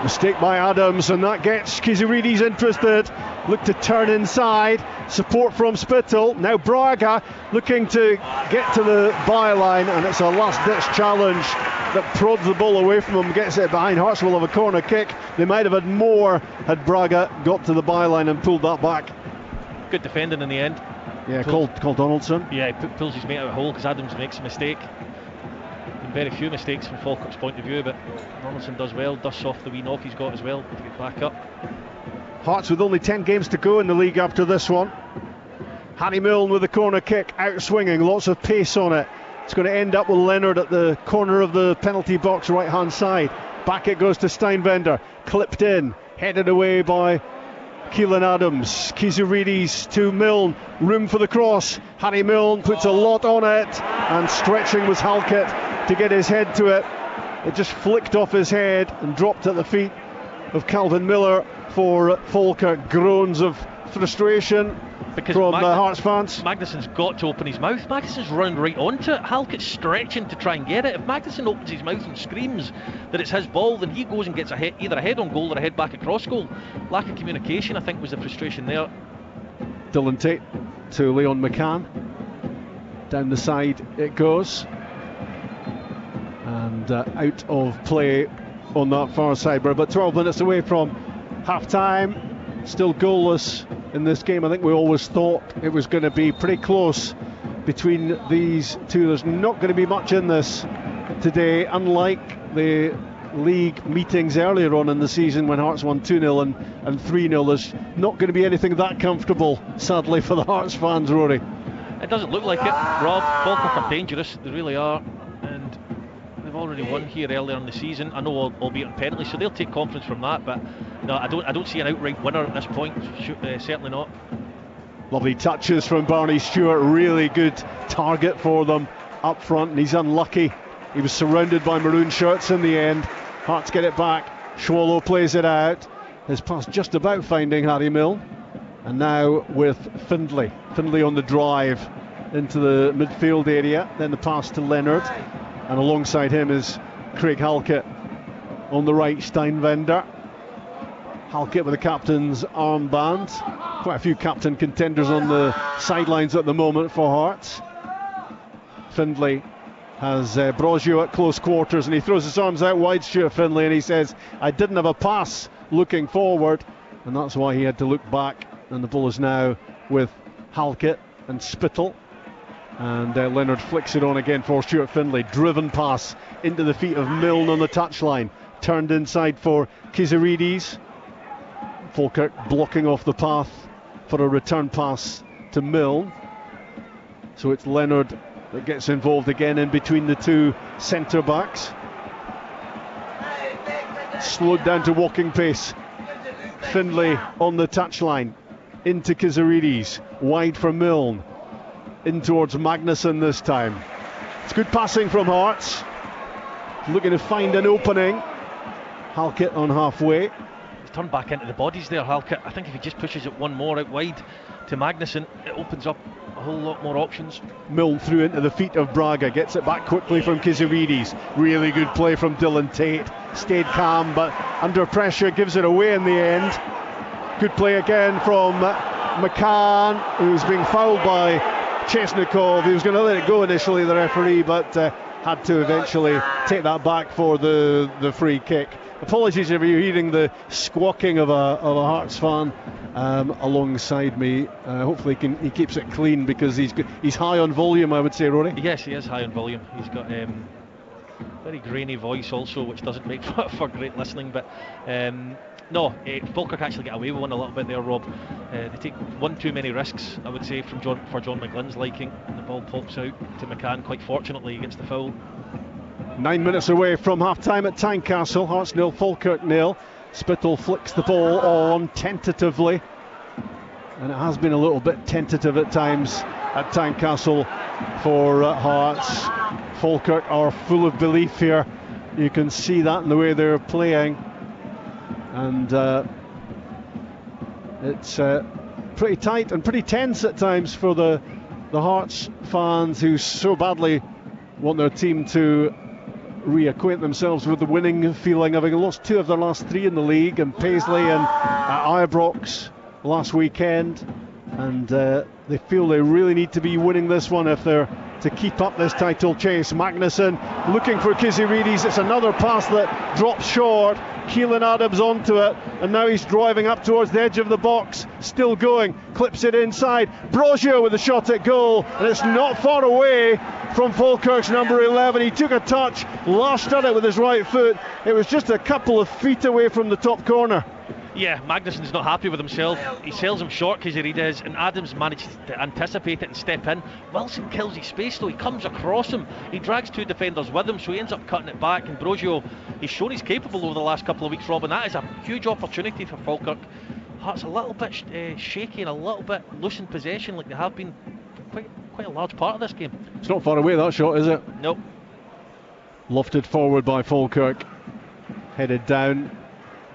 Mistake by Adams, and that gets Kizurides interested. Look to turn inside, support from Spittle. Now Braga looking to get to the byline, and it's a last-ditch challenge that prods the ball away from him, gets it behind. Hearts will have a corner kick. They might have had more had Braga got to the byline and pulled that back. Good defending in the end. Yeah, called Donaldson. Yeah, he pulls his mate out of the hole because Adams makes a mistake. Very few mistakes from Falkirk's point of view, but Donaldson does well, dusts off the wee knock he's got as well to get back up. Hearts with only 10 games to go in the league after this one. Harry Milne with the corner kick, out swinging, lots of pace on it. It's going to end up with Leonard at the corner of the penalty box, right hand side. Back it goes to Steinwender, clipped in, headed away by Keelan Adams. Kizurides to Milne, room for the cross. Harry Milne puts a lot on it, and stretching was Halkett to get his head to it. It just flicked off his head and dropped at the feet of Calvin Miller for Falkirk. Groans of frustration because from Hearts fans. Magnuson's got to open his mouth. Magnuson's run right onto it. Halkett's stretching to try and get it. If Magnuson opens his mouth and screams that it's his ball, then he goes and gets either a head on goal or a head back across goal. Lack of communication, I think, was the frustration there. Dylan Tate to Leon McCann. Down the side it goes. And out of play on that far side. We're about 12 minutes away from half-time. Still goalless in this game. I think we always thought it was going to be pretty close between these two. There's not going to be much in this today, unlike the league meetings earlier on in the season when Hearts won 2-0 and 3-0. There's not going to be anything that comfortable, sadly, for the Hearts fans, Rory. It doesn't look like it, Rob. Falkirk are dangerous, they really are, and they've already won here earlier in the season. I know, albeit on penalty, so they'll take confidence from that, but no, I don't see an outright winner at this point. Certainly not. Lovely touches from Barney Stewart, really good target for them up front, and he's unlucky. He was surrounded by maroon shirts in the end. Hearts get it back, Schwallow plays it out. His pass just about finding Harry Milne, and now with Findlay on the drive into the midfield area, then the pass to Leonard, and alongside him is Craig Halkett on the right, Steinwender. Halkett with the captain's armband. Quite a few captain contenders on the sidelines at the moment for Hearts. Findlay has Brosio at close quarters, and he throws his arms out wide, Stuart Findlay, and he says, I didn't have a pass looking forward, and that's why he had to look back. And the ball is now with Halkett and Spittle, and Leonard flicks it on again for Stuart Findlay. Driven pass into the feet of Milne on the touchline, turned inside for Kizurides. Falkirk blocking off the path for a return pass to Milne. So it's Leonard that gets involved again in between the two centre backs. Slowed down to walking pace. Findlay on the touchline, into Kizurides, wide for Milne, in towards Magnuson this time. It's good passing from Hearts, looking to find an opening. Halkett on halfway. He's turned back into the bodies there, Halkett. I think if he just pushes it one more out wide to Magnuson, it opens up a whole lot more options. Milne through into the feet of Braga, gets it back quickly from Kizurides. Really good play from Dylan Tate, stayed calm but under pressure, gives it away in the end. Good play again from McCann, who's being fouled by Chesnikov. He was going to let it go initially, the referee, but had to eventually take that back for the free kick. Apologies if you're hearing the squawking of a Hearts fan alongside me. Hopefully he keeps it clean, because he's high on volume, I would say, Rory. Yes, he is high on volume. He's got very grainy voice also, which doesn't make for great listening, but Falkirk actually get away with one a little bit there, Rob. They take one too many risks, I would say, for John McGlynn's liking, and the ball pops out to McCann. Quite fortunately, he gets the foul. 9 minutes away from half-time at Tynecastle. Hearts 0, Falkirk 0. Spittle flicks the ball on tentatively, and it has been a little bit tentative at times at Tynecastle for Hearts. Falkirk are full of belief here. You can see that in the way they're playing, and it's pretty tight and pretty tense at times for the Hearts fans, who so badly want their team to reacquaint themselves with the winning feeling, having lost 2 of their last 3 in the league, and Paisley and Ibrox last weekend, and they feel they really need to be winning this one if they're to keep up this title chase. Magnuson looking for Kizirides. It's another pass that drops short. Keelan Adams onto it, and now he's driving up towards the edge of the box, still going, clips it inside. Brogio with a shot at goal, and it's not far away from Falkirk's number 11. He took a touch, lashed at it with his right foot. It was just a couple of feet away from the top corner. Yeah, Magnuson's not happy with himself. He sells him short, Kizirides, and Adams manages to anticipate it and step in. Wilson kills his space though. He comes across him. He drags 2 defenders with him, so he ends up cutting it back. And Brogio, he's shown he's capable over the last couple of weeks, Rob, and that is a huge opportunity for Falkirk. Hearts a little bit shaky and a little bit loose in possession, like they have been for quite a large part of this game. It's not far away, that shot, is it? Nope. Lofted forward by Falkirk, headed down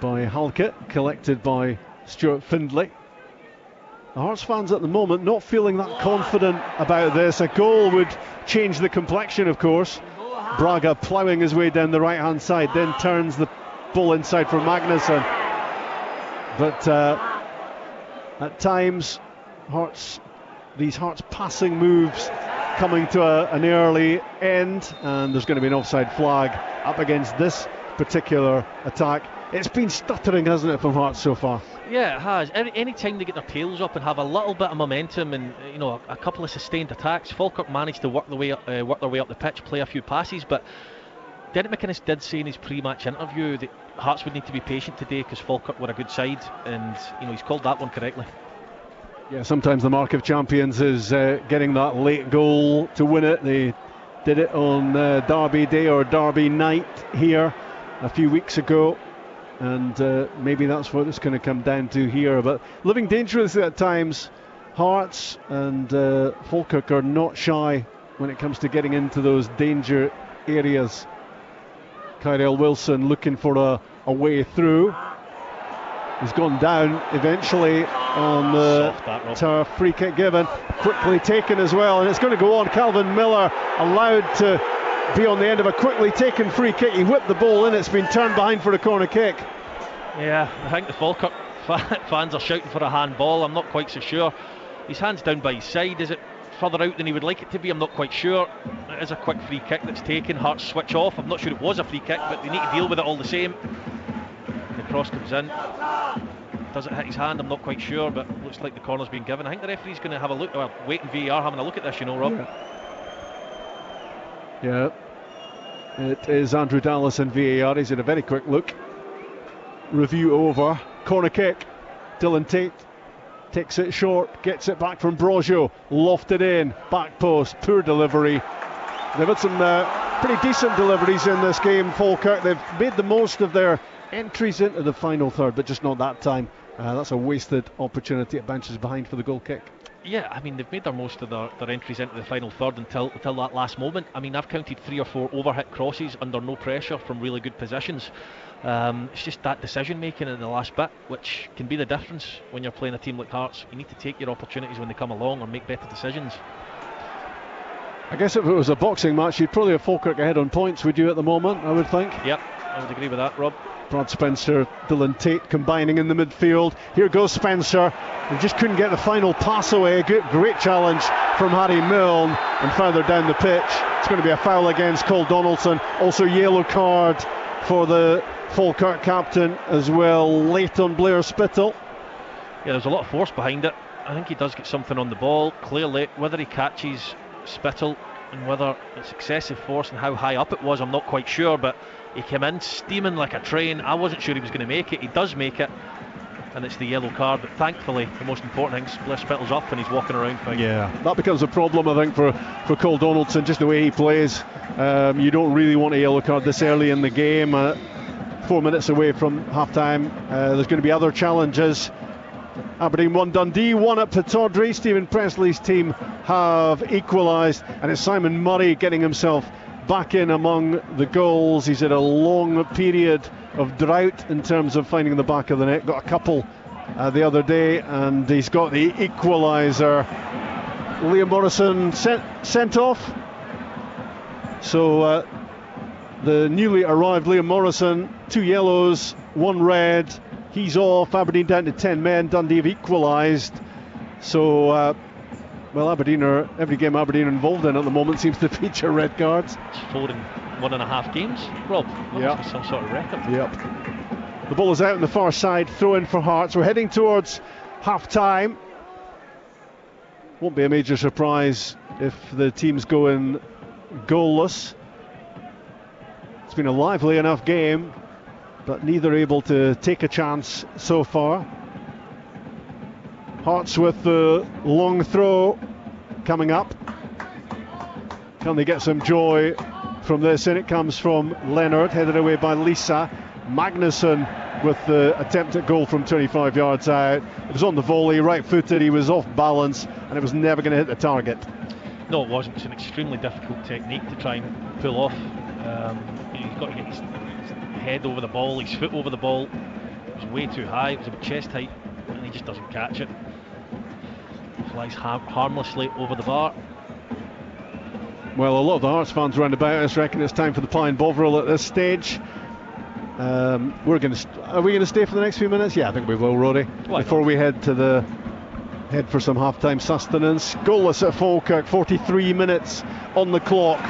by Halkett, collected by Stuart Findlay. The Hearts fans at the moment not feeling that confident about this. A goal would change the complexion, of course. Braga ploughing his way down the right hand side, then turns the ball inside for Magnuson. But at times these Hearts passing moves coming to an early end, and there's going to be an offside flag up against this particular attack. It's been stuttering, hasn't it, from Hearts so far? Yeah, it has. Any time they get their tails up and have a little bit of momentum and a couple of sustained attacks, Falkirk managed to work their way up the pitch, play a few passes. But Derek McInnes did say in his pre-match interview that Hearts would need to be patient today because Falkirk were a good side, and he's called that one correctly. Yeah, sometimes the mark of champions is getting that late goal to win it. They did it on Derby Day or Derby night here a few weeks ago, and maybe that's what it's going to come down to here. But living dangerously at times, Hearts and Falkirk are not shy when it comes to getting into those danger areas. Kyrell Wilson looking for a way through. He's gone down eventually on the turf. Free kick given, quickly taken as well, and it's going to go on. Calvin Miller allowed to be on the end of a quickly taken free kick. He whipped the ball in, it's been turned behind for a corner kick. Yeah, I think the Falkirk fans are shouting for a handball. I'm not quite so sure. His hand's down by his side. Is it further out than he would like it to be? I'm not quite sure. It is a quick free kick that's taken. Hearts switch off. I'm not sure it was a free kick, but they need to deal with it all the same. The cross comes in. Does it hit his hand? I'm not quite sure, but looks like the corner's been given. I think the referee's going to have a look, or wait in VAR having a look at this, Rob. Yeah. It is Andrew Dallas in VAR. He's had a very quick look. Review over. Corner kick. Dylan Tate takes it short, gets it back from Brogio, lofted in, back post, poor delivery. They've had some pretty decent deliveries in this game, Falkirk. They've made the most of their entries into the final third, but just not that time. That's a wasted opportunity. It bounces behind for the goal kick. Yeah, I mean, they've made their most of their entries into the final third until that last moment. I mean, I've counted 3 or 4 overhit crosses under no pressure from really good positions. It's just that decision making in the last bit which can be the difference when you're playing a team like Hearts. You need to take your opportunities when they come along or make better decisions. I guess if it was a boxing match, you'd probably have Falkirk ahead on points, would you, at the moment, I would think? Yep, I would agree with that, Rob. Brad Spencer, Dylan Tate combining in the midfield. Here goes Spencer, and just couldn't get the final pass away. Great challenge from Harry Milne, and further down the pitch it's going to be a foul against Cole Donaldson. Also yellow card for the Falkirk captain as well, late on Blair Spittle. Yeah, there's a lot of force behind it. I think he does get something on the ball, clearly. Whether he catches Spittle and whether it's excessive force and how high up it was, I'm not quite sure, but he came in steaming like a train. I wasn't sure he was going to make it. He does make it, and it's the yellow card. But thankfully, the most important thing is Blair Spittle's up and he's walking around fine. Yeah, that becomes a problem, I think, for Cole Donaldson, just the way he plays. You don't really want a yellow card this early in the game. 4 minutes away from half-time. There's going to be other challenges. Aberdeen 1, Dundee 1 at Pittodrie. Stephen Presley's team have equalised, and it's Simon Murray getting himself back in among the goals. He's had a long period of drought in terms of finding the back of the net. Got a couple the other day, and he's got the equaliser. Liam Morrison sent off. So the newly arrived Liam Morrison, 2 yellows, 1 red. He's off. Aberdeen down to 10 men. Dundee have equalised. So, well, every game Aberdeen are involved in at the moment seems to feature red cards. It's 4 in 1.5 games, Rob. That must be some sort of record. Yep. The ball is out on the far side. Throw in for Hearts. We're heading towards half-time. Won't be a major surprise if the teams go in goalless. It's been a lively enough game, but neither able to take a chance so far. Hearts with the long throw coming up. Can they get some joy from this? And it comes from Leonard, headed away by Lisa. Magnusson with the attempt at goal from 25 yards out. It was on the volley, right-footed, he was off balance, and it was never going to hit the target. No, it wasn't. It's an extremely difficult technique to try and pull off. He's got to get his head over the ball, his foot over the ball. It was way too high, it was about chest height, and he just doesn't catch it. Flies harmlessly over the bar. Well, a lot of the Hearts fans round about us reckon it's time for the pie and Bovril at this stage. Are we going to stay for the next few minutes? Yeah, I think we will, Rory. Before we head for some half-time sustenance. Goalless at Falkirk, 43 minutes on the clock.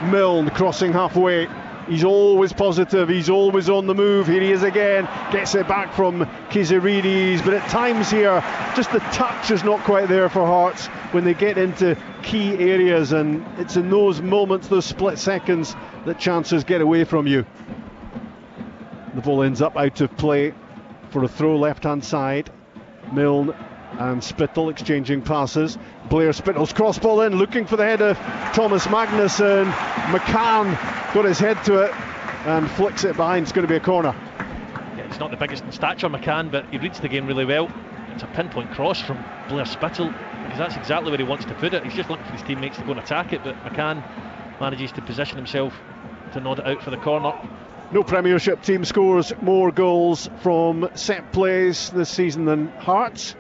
Milne crossing halfway. He's always positive, he's always on the move. Here he is again, gets it back from Kiziridis, but at times here, just the touch is not quite there for Hearts when they get into key areas, and it's in those moments, those split seconds, that chances get away from you. The ball ends up out of play for a throw left-hand side. Milne and Spittle exchanging passes. Blair Spittle's cross ball in, looking for the head of Thomas Magnusson. McCann got his head to it and flicks it behind. It's going to be a corner. Yeah, it's not the biggest in stature, McCann, but he reads the game really well. It's a pinpoint cross from Blair Spittle, because that's exactly where he wants to put it. He's just looking for his teammates to go and attack it, but McCann manages to position himself to nod it out for the corner. No Premiership team scores more goals from set plays this season than Hearts.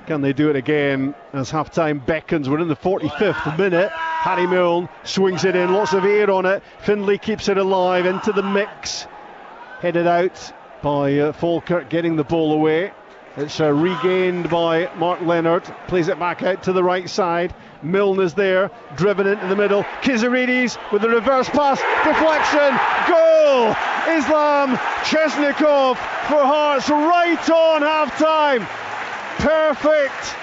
Can they do it again as half-time beckons? We're in the 45th minute. Harry Milne swings it in, lots of air on it. Findlay keeps it alive, into the mix. Headed out by Falkirk, getting the ball away. It's regained by Mark Leonard, plays it back out to the right side. Milne is there, driven into the middle. Kiziridis with the reverse pass, deflection, goal! Islam Chesnikov for Hearts right on half-time. Perfect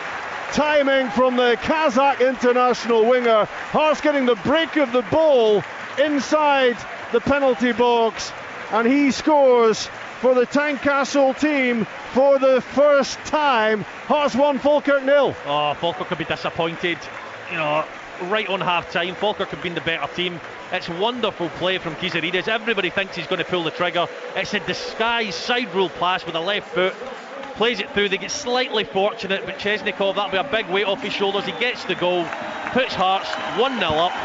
timing from the Kazakh international winger. Hearts getting the break of the ball inside the penalty box, and he scores for the Tynecastle team for the first time. Hearts 1, Falkirk 0. Oh, Falkirk could be disappointed. You know, right on half-time, Falkirk have been the better team. It's wonderful play from Kiziridis. Everybody thinks he's going to pull the trigger. It's a disguised side rule pass with a left foot. Plays it through, they get slightly fortunate, but Chesnikov, that'll be a big weight off his shoulders. He gets the goal, puts Hearts 1-0 up,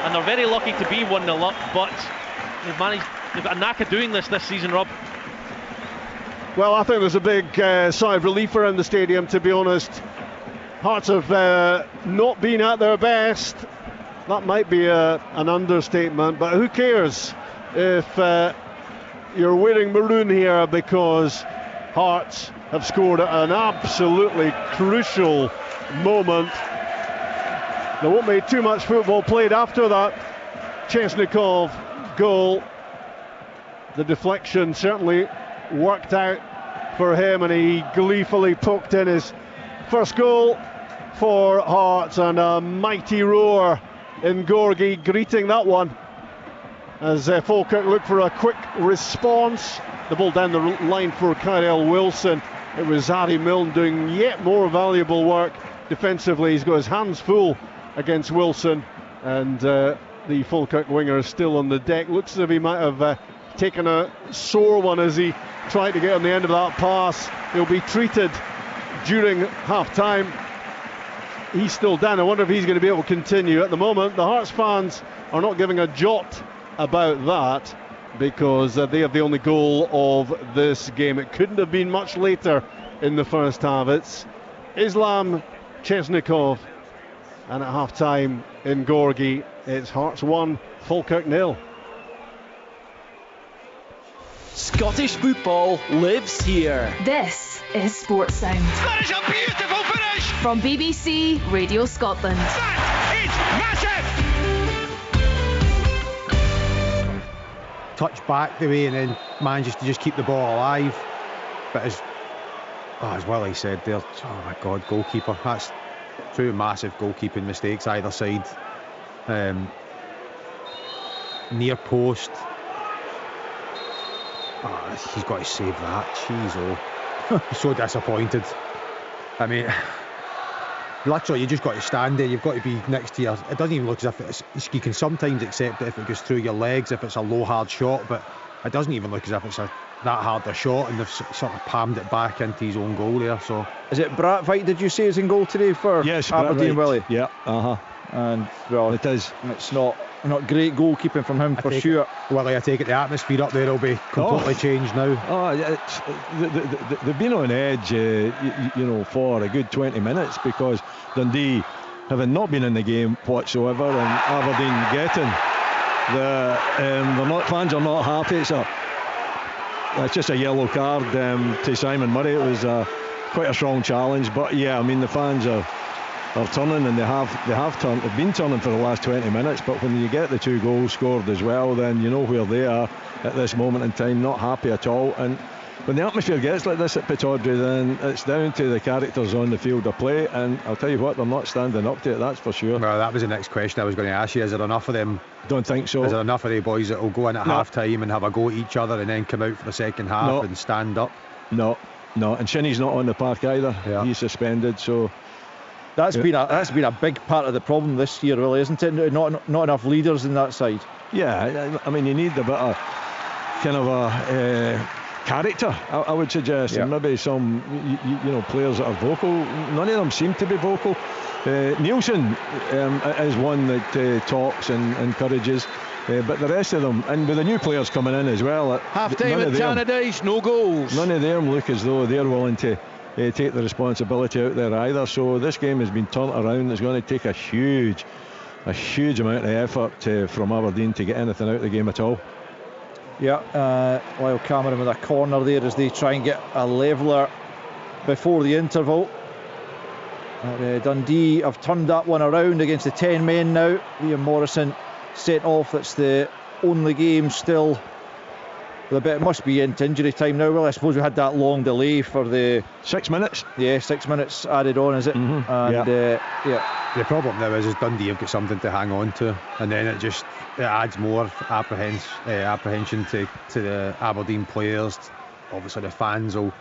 and they're very lucky to be 1-0 up, but they've got a knack of doing this season, Rob. Well, I think there's a big sigh of relief around the stadium, to be honest. Hearts have not been at their best. That might be an understatement, but who cares if you're wearing maroon here, because Hearts have scored at an absolutely crucial moment. There won't be too much football played after that Chesnikov goal. The deflection certainly worked out for him, and he gleefully poked in his first goal for Hearts, and a mighty roar in Gorgie greeting that one as Falkirk look for a quick response. The ball down the line for Kyrell Wilson. It was Harry Milne doing yet more valuable work defensively. He's got his hands full against Wilson, and the Falkirk winger is still on the deck. Looks as if he might have taken a sore one as he tried to get on the end of that pass. He'll be treated during half-time. He's still down. I wonder if he's going to be able to continue. At the moment, the Hearts fans are not giving a jot about that. because they have the only goal of this game. It couldn't have been much later in the first half. It's Islam Chesnikov, and at half-time in Gorgie, it's Hearts 1, Falkirk 0. Scottish football lives here. This is Sports Sound. That is a beautiful finish. From BBC Radio Scotland. That is massive. Touch back the way and then manages to just keep the ball alive. But as Willie said there, oh my God, goalkeeper. That's two massive goalkeeping mistakes either side. Near post. Oh, he's got to save that. Jeez, so disappointed. I mean, literally, you just got to stand there. You've got to be next to your. It doesn't even look as if you can sometimes accept it if it goes through your legs, if it's a low hard shot, but it doesn't even look as if it's that hard a shot, and they've sort of palmed it back into his own goal there. So, is it Bratveit? Did you say is in goal today for Aberdeen, Willie? Yeah, And well, it is. It's not great goalkeeping from him for sure. Willie, I take it the atmosphere up there will be completely changed now. They've been on edge, for a good 20 minutes because Dundee, having not been in the game whatsoever, and Aberdeen getting fans are not happy. It's just a yellow card to Simon Murray. It was quite a strong challenge, but yeah, I mean the fans are turning, and they've been turning for the last 20 minutes, but when you get the 2 goals scored as well, then you know where they are at this moment in time, not happy at all. And when the atmosphere gets like this at Pittodrie, then it's down to the characters on the field of play, and I'll tell you what, they're not standing up to it, that's for sure. Well, that was the next question I was going to ask you. Is there enough of them? Don't think so. Is there enough of the boys that will go in at half time and have a go at each other and then come out for the second half and stand up? No, and Shinnie's not on the park either. He's suspended, so That's been a big part of the problem this year, really, isn't it? Not enough leaders in that side. Yeah, I mean, you need a bit of kind of a character, I would suggest, and maybe some players that are vocal. None of them seem to be vocal. Nielsen is one that talks and encourages, but the rest of them, and with the new players coming in as well, half-time at Tannadice, no goals. None of them look as though they're willing to take the responsibility out there either. So this game has been turned around. It's going to take a huge amount of effort from Aberdeen to get anything out of the game at all. Lyle Cameron with a corner there as they try and get a leveller before the interval. Dundee have turned that one around against the 10 men now. Liam Morrison sent off. That's the only game still. It must be into injury time now. Well, I suppose we had that long delay for the 6 minutes. Yeah, 6 minutes added on, is it? Mm-hmm. And the problem now is Dundee have got something to hang on to, and then it adds more apprehension to the Aberdeen players. Obviously, the fans will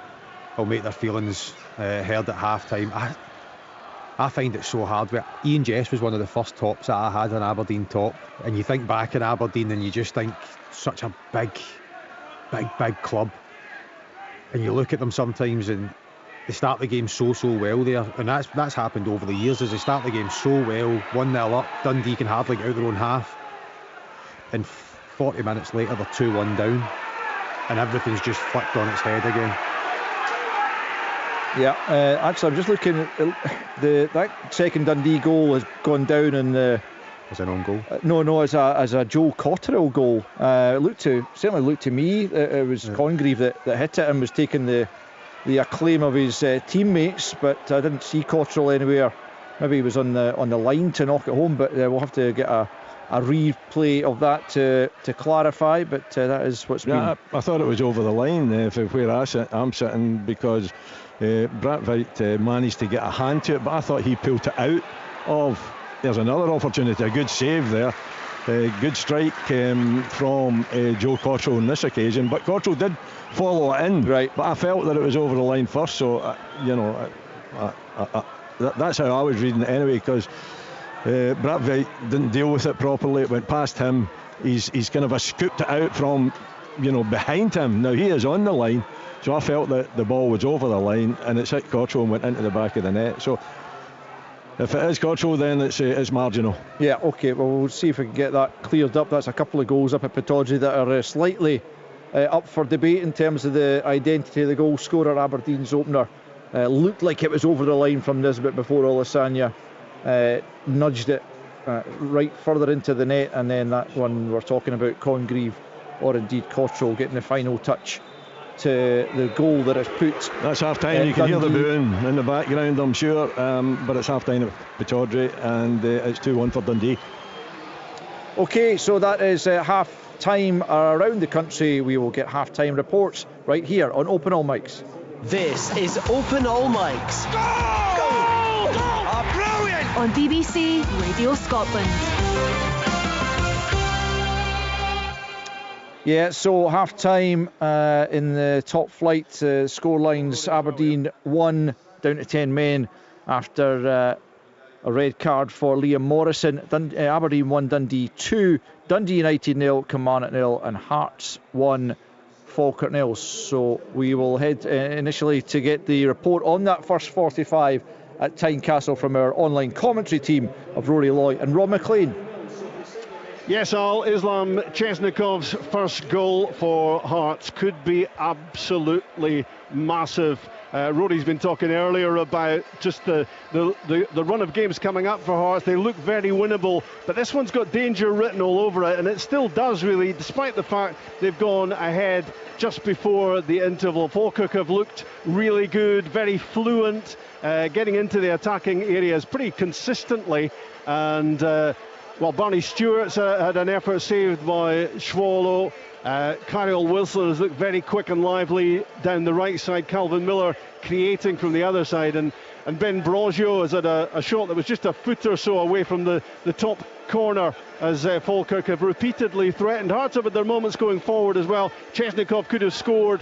make their feelings heard at half time. I find it so hard. Ian Jess was one of the first tops that I had, an Aberdeen top, and you think back in Aberdeen and you just think such a big club, and you look at them sometimes and they start the game so well there, and that's happened over the years. As they start the game so well, 1-0 up, Dundee can hardly get out their own half, and 40 minutes later they're 2-1 down, and everything's just flipped on its head again. Actually, I'm just looking at that second Dundee goal has gone down in the. As an own goal? No, as a Joe Cotterill goal. Certainly looked to me it was Congreve that hit it and was taking the acclaim of his teammates, but I didn't see Cotterill anywhere. Maybe he was on the line to knock it home, but we'll have to get a replay of that to clarify. But that is what's been. I thought it was over the line for where I'm sitting, because Bratveit managed to get a hand to it, but I thought he pulled it out of. There's another opportunity, a good save there, good strike from Joe Cotterill on this occasion, but Cotterill did follow it in, right? But I felt that it was over the line first, so that's how I was reading it anyway, because Bratveit didn't deal with it properly. It went past him. He's kind of scooped it out from behind him. Now he is on the line, so I felt that the ball was over the line and it's hit Cotterill and went into the back of the net. So If it is Cottrell, then it's marginal. Yeah, okay, well, we'll see if we can get that cleared up. That's a couple of goals up at Pittodrie that are slightly up for debate in terms of the identity of the goal scorer. Aberdeen's opener looked like it was over the line from Nisbet before Olasanya nudged it right further into the net, and then that one we're talking about, Congreve or indeed Cottrell getting the final touch to the goal that is put. That's half time. You can hear the booing in the background, I'm sure, but it's half time at Pittodrie, and it's 2-1 for Dundee. Okay, so that is half time around the country. We will get half time reports right here on Open All Mics. This is Open All Mics. Goal! Oh, brilliant! On BBC Radio Scotland. Yeah, so half time in the top flight score lines. Aberdeen 1 down to 10 men after a red card for Liam Morrison. Aberdeen 1, Dundee 2, Dundee United 0, Kilmarnock 0, and Hearts 1, Falkirk 0. So we will head initially to get the report on that first 45 at Tynecastle from our online commentary team of Rory Loy and Rob McLean. Yes, Al, Islam Chesnikov's first goal for Hearts could be absolutely massive. Rory's been talking earlier about just the run of games coming up for Hearts. They look very winnable, but this one's got danger written all over it, and it still does, really, despite the fact they've gone ahead just before the interval. Falkirk have looked really good, very fluent, getting into the attacking areas pretty consistently, and well, Barney Stewart's had an effort saved by Schwallow. Carol Wilson has looked very quick and lively down the right side. Calvin Miller creating from the other side. And Ben Brogio has had a shot that was just a foot or so away from the top corner as Falkirk have repeatedly threatened. Hearts have had their moments going forward as well. Chesnikov could have scored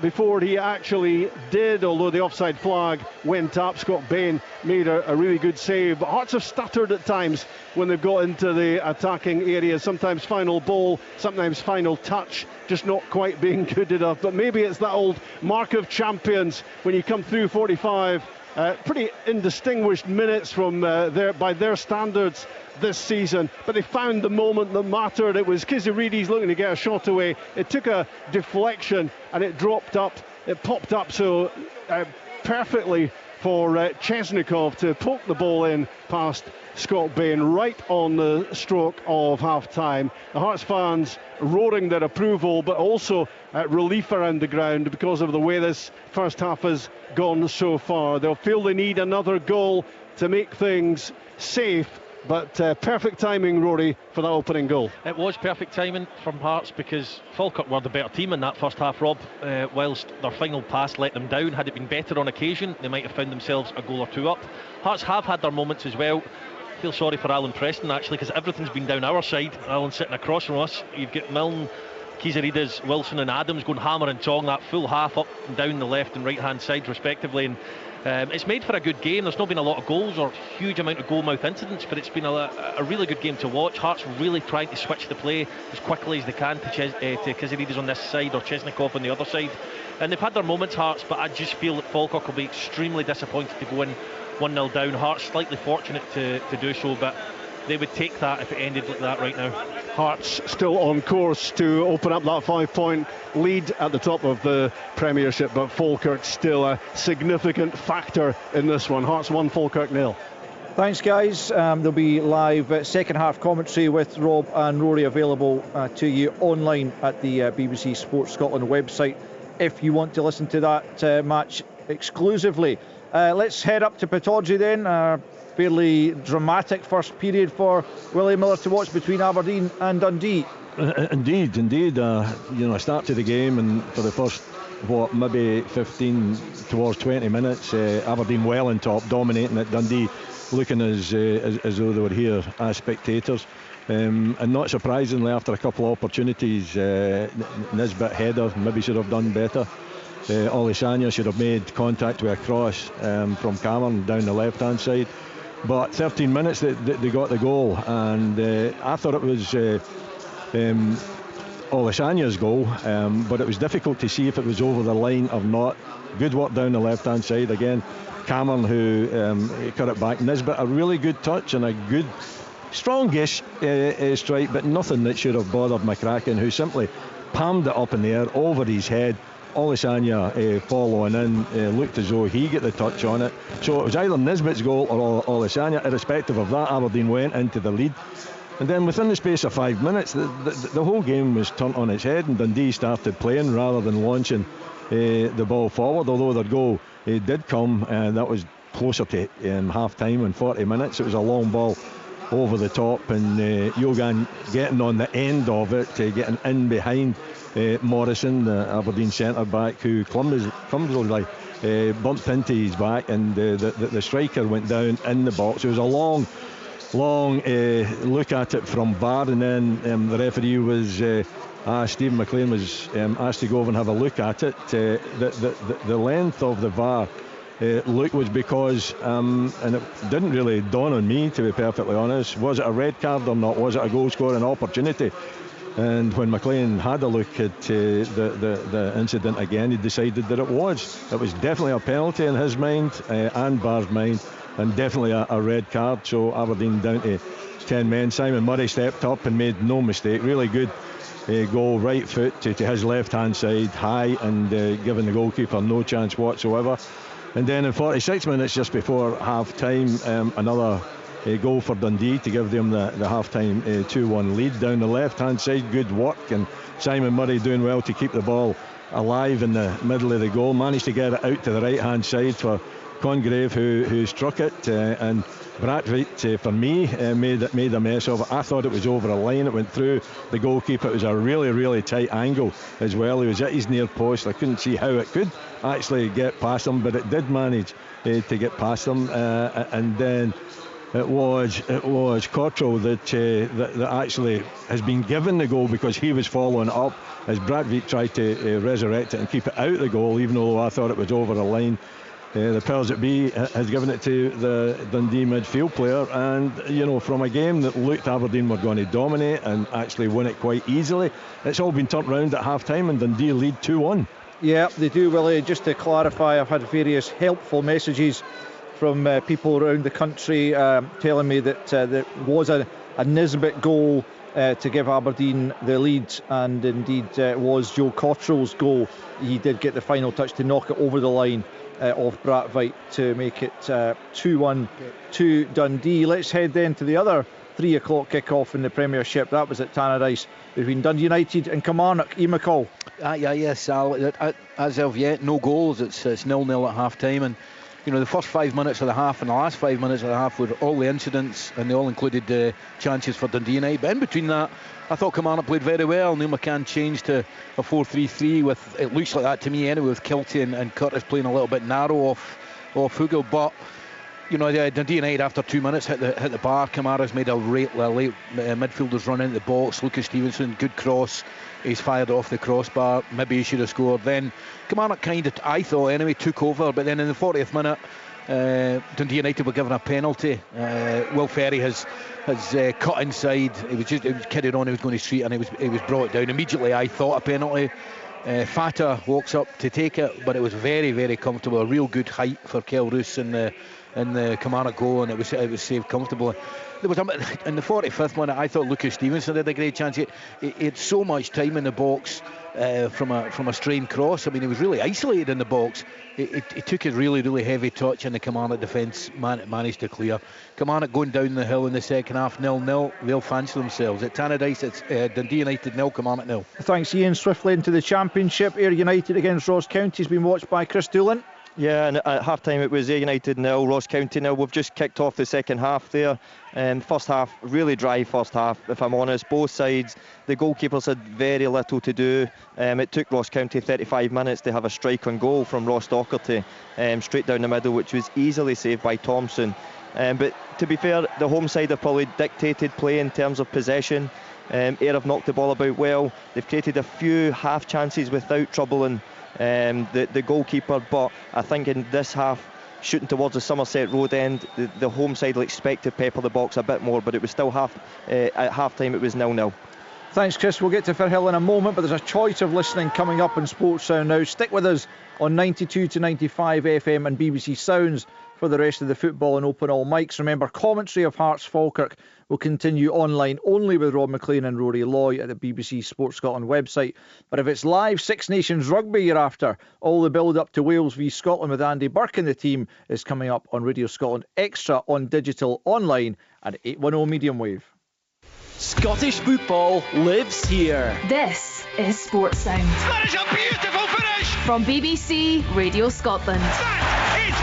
before he actually did, although the offside flag went up. Scott Bain made a really good save. But Hearts have stuttered at times when they've got into the attacking areas. Sometimes final ball, sometimes final touch, just not quite being good enough. But maybe it's that old mark of champions when you come through 45. Pretty indistinguished minutes from by their standards this season, but they found the moment that mattered. It was Kizirides looking to get a shot away. It took a deflection and it dropped up. It popped up so perfectly for Chesnikov to poke the ball in past Scott Bain right on the stroke of half-time. The Hearts fans roaring their approval, but also relief around the ground because of the way this first half has gone so far. They'll feel they need another goal to make things safe, but perfect timing, Rory, for that opening goal. It was perfect timing from Hearts because Falkirk were the better team in that first half, Rob, whilst their final pass let them down. Had it been better on occasion, they might have found themselves a goal or two up. Hearts have had their moments as well. I feel sorry for Alan Preston, actually, because everything's been down our side. Alan sitting across from us. You've got Milne, Kizirides, Wilson and Adams going hammer and tong that full half up and down the left and right hand sides respectively, and it's made for a good game. There's not been a lot of goals or huge amount of goal-mouth incidents, but it's been a really good game to watch. Hearts really trying to switch the play as quickly as they can to Kizirides on this side or Chesnikov on the other side, and they've had their moments, Hearts, but I just feel that Falkirk will be extremely disappointed to go in 1-0 down. Hearts slightly fortunate to do so, but they would take that if it ended like that right now. Hearts still on course to open up that 5-point lead at the top of the Premiership, but Falkirk still a significant factor in this one. Hearts 1, Falkirk 0. Thanks, guys. There'll be live second half commentary with Rob and Rory available to you online at the BBC Sports Scotland website if you want to listen to that match exclusively. Let's head up to Pittodrie then. Fairly dramatic first period for Willie Miller to watch between Aberdeen and Dundee. Indeed. Start to the game, and for the first maybe 15 towards 20 minutes, Aberdeen well on top, dominating it. Dundee looking as though they were here as spectators. And not surprisingly, after a couple of opportunities, Nisbet header maybe should have done better. Olisanya should have made contact with a cross from Cameron down the left hand side, but 13 minutes they got the goal, and I thought it was Olisanya's goal, but it was difficult to see if it was over the line or not. Good work down the left-hand side again. Cameron, who cut it back. Nisbet, a really good touch and a good, strongish strike, but nothing that should have bothered McCracken, who simply palmed it up in the air over his head. Olisanya following in, looked as though he got the touch on it. So it was either Nisbet's goal or Olisanya. Irrespective of that, Aberdeen went into the lead. And then within the space of 5 minutes, the whole game was turned on its head, and Dundee started playing rather than launching the ball forward, although their goal did come, and that was closer to half time in 40 minutes. It was a long ball over the top, and Yogan getting on the end of it, getting in behind Morrison, the Aberdeen centre back, who clumsily bumped into his back, and the striker went down in the box. It was a long look at it from VAR, and then the referee was Stephen McLean was asked to go over and have a look at it. The length of the VAR look was because, and it didn't really dawn on me, to be perfectly honest, was it a red card or not? Was it a goal scoring opportunity? And when McLean had a look at the incident again, he decided that it was definitely a penalty in his mind and VAR's mind, and definitely a red card. So Aberdeen down to 10 men. Simon Murray stepped up and made no mistake. Really good goal, right foot to his left hand side, high, and giving the goalkeeper no chance whatsoever. And then in 46 minutes just before half time, another goal for Dundee to give them the half time 2-1 lead down the left hand side. Good work, and Simon Murray doing well to keep the ball alive in the middle of the goal. Managed to get it out to the right hand side for Congreve, who struck it, and Brathwaite, for me, made a mess of it. I thought it was over a line. It went through the goalkeeper. It was a really, really tight angle as well. He was at his near post. I couldn't see how it could actually get past him, but it did manage to get past him. And then it was Cottrell that actually has been given the goal, because he was following up as Brathwaite tried to resurrect it and keep it out of the goal, even though I thought it was over a line. The powers that be has given it to the Dundee midfield player, and from a game that looked Aberdeen were going to dominate and actually win it quite easily, it's all been turned round at half time and Dundee lead 2-1. Yeah, they do, Willie. Just to clarify, I've had various helpful messages from people around the country telling me that there was a Nisbet goal to give Aberdeen the lead, and indeed it was Joe Cottrell's goal. He did get the final touch to knock it over the line off Brathwaite to make it 2-1 to Dundee. Let's head then to the other 3 o'clock kick-off in the Premiership. That was at Tannadice between Dundee United and Kilmarnock. Ian McCall. Yes, Al. As of yet, no goals. It's 0-0 at half-time, and the first 5 minutes of the half and the last 5 minutes of the half were all the incidents, and they all included chances for Dundee United. But in between that, I thought Kilmarnock played very well. Neil McCann changed to a 4-3-3 with, it looks like that to me anyway, with Kiltie and Curtis playing a little bit narrow off Hugel. But Dundee United after 2 minutes hit the bar. Kamara's made a late midfielders run into the box. Lucas Stevenson, good cross. He's fired off the crossbar. Maybe he should have scored. Then Kilmarnock kind of, I thought anyway, took over. But then in the 40th minute, Dundee United were given a penalty. Will Ferry has cut inside. It was carried on. He was going to street, and he was brought down immediately. I thought a penalty. Fata walks up to take it, but it was very, very comfortable. A real good height for Kel Roos in the Kilmarnock goal, and it was saved comfortably. There was in the 45th minute, I thought Lucas Stevenson had a great chance. He had so much time in the box from a strained cross. I mean, he was really isolated in the box. He took a really, really heavy touch, and the Kilmarnock defence managed to clear. Kilmarnock going down the hill in the second half, 0-0. They'll fancy themselves. At Tannadice, it's Dundee United 0, Kilmarnock 0. Thanks, Ian. Swiftly into the Championship. Ayr United against Ross County has been watched by Chris Doolan. Yeah, and at half time it was Ayr United 0, Ross County 0. We've just kicked off the second half there. First half, really dry first half, if I'm honest. Both sides, the goalkeepers had very little to do. It took Ross County 35 minutes to have a strike on goal from Ross Docherty, straight down the middle, which was easily saved by Thompson. But to be fair, the home side have probably dictated play in terms of possession. Ayr have knocked the ball about well. They've created a few half chances without troubling the goalkeeper, but I think in this half, shooting towards the Somerset Road end, the home side will expect to pepper the box a bit more, but it was still at half time it was 0-0. Thanks, Chris. We'll get to Firhill in a moment, but there's a choice of listening coming up on Sports Sound now. Stick with us on 92 to 95 FM and BBC Sounds for the rest of the football and open all mics. Remember, commentary of Hearts Falkirk will continue online only with Rob McLean and Rory Loy at the BBC Sports Scotland website. But if it's live Six Nations rugby you're after, all the build up to Wales v Scotland with Andy Burke in the team is coming up on Radio Scotland Extra, on digital, online and 810 medium wave. Scottish football lives here. This is Sports Sound. That is a beautiful finish. From BBC Radio Scotland. That is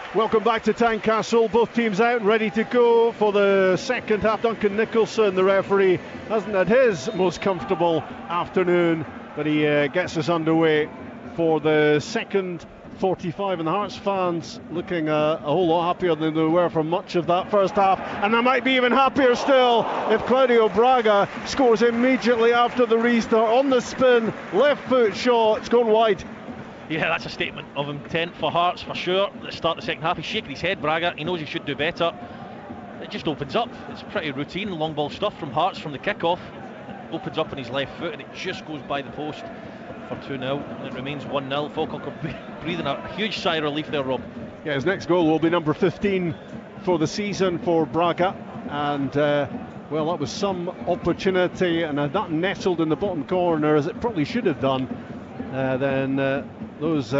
massive. Welcome back to Tynecastle. Both teams out, ready to go for the second half. Duncan Nicholson, the referee, hasn't had his most comfortable afternoon, but he gets us underway for the second 45, and the Hearts fans looking a whole lot happier than they were for much of that first half, and they might be even happier still if Claudio Braga scores immediately after the restart on the spin, left foot shot, it's gone wide. Yeah, that's a statement of intent for Hearts for sure. Let's start the second half. He's shaking his head, Braga. He knows he should do better. It just opens up. It's pretty routine long ball stuff from Hearts from the kick-off. It opens up on his left foot and it just goes by the post for 2-0, and it remains 1-0. Falkirk are breathing a huge sigh of relief there, Rob. Yeah, his next goal will be number 15 for the season for Braga, and well, that was some opportunity, and had that nestled in the bottom corner as it probably should have done, then those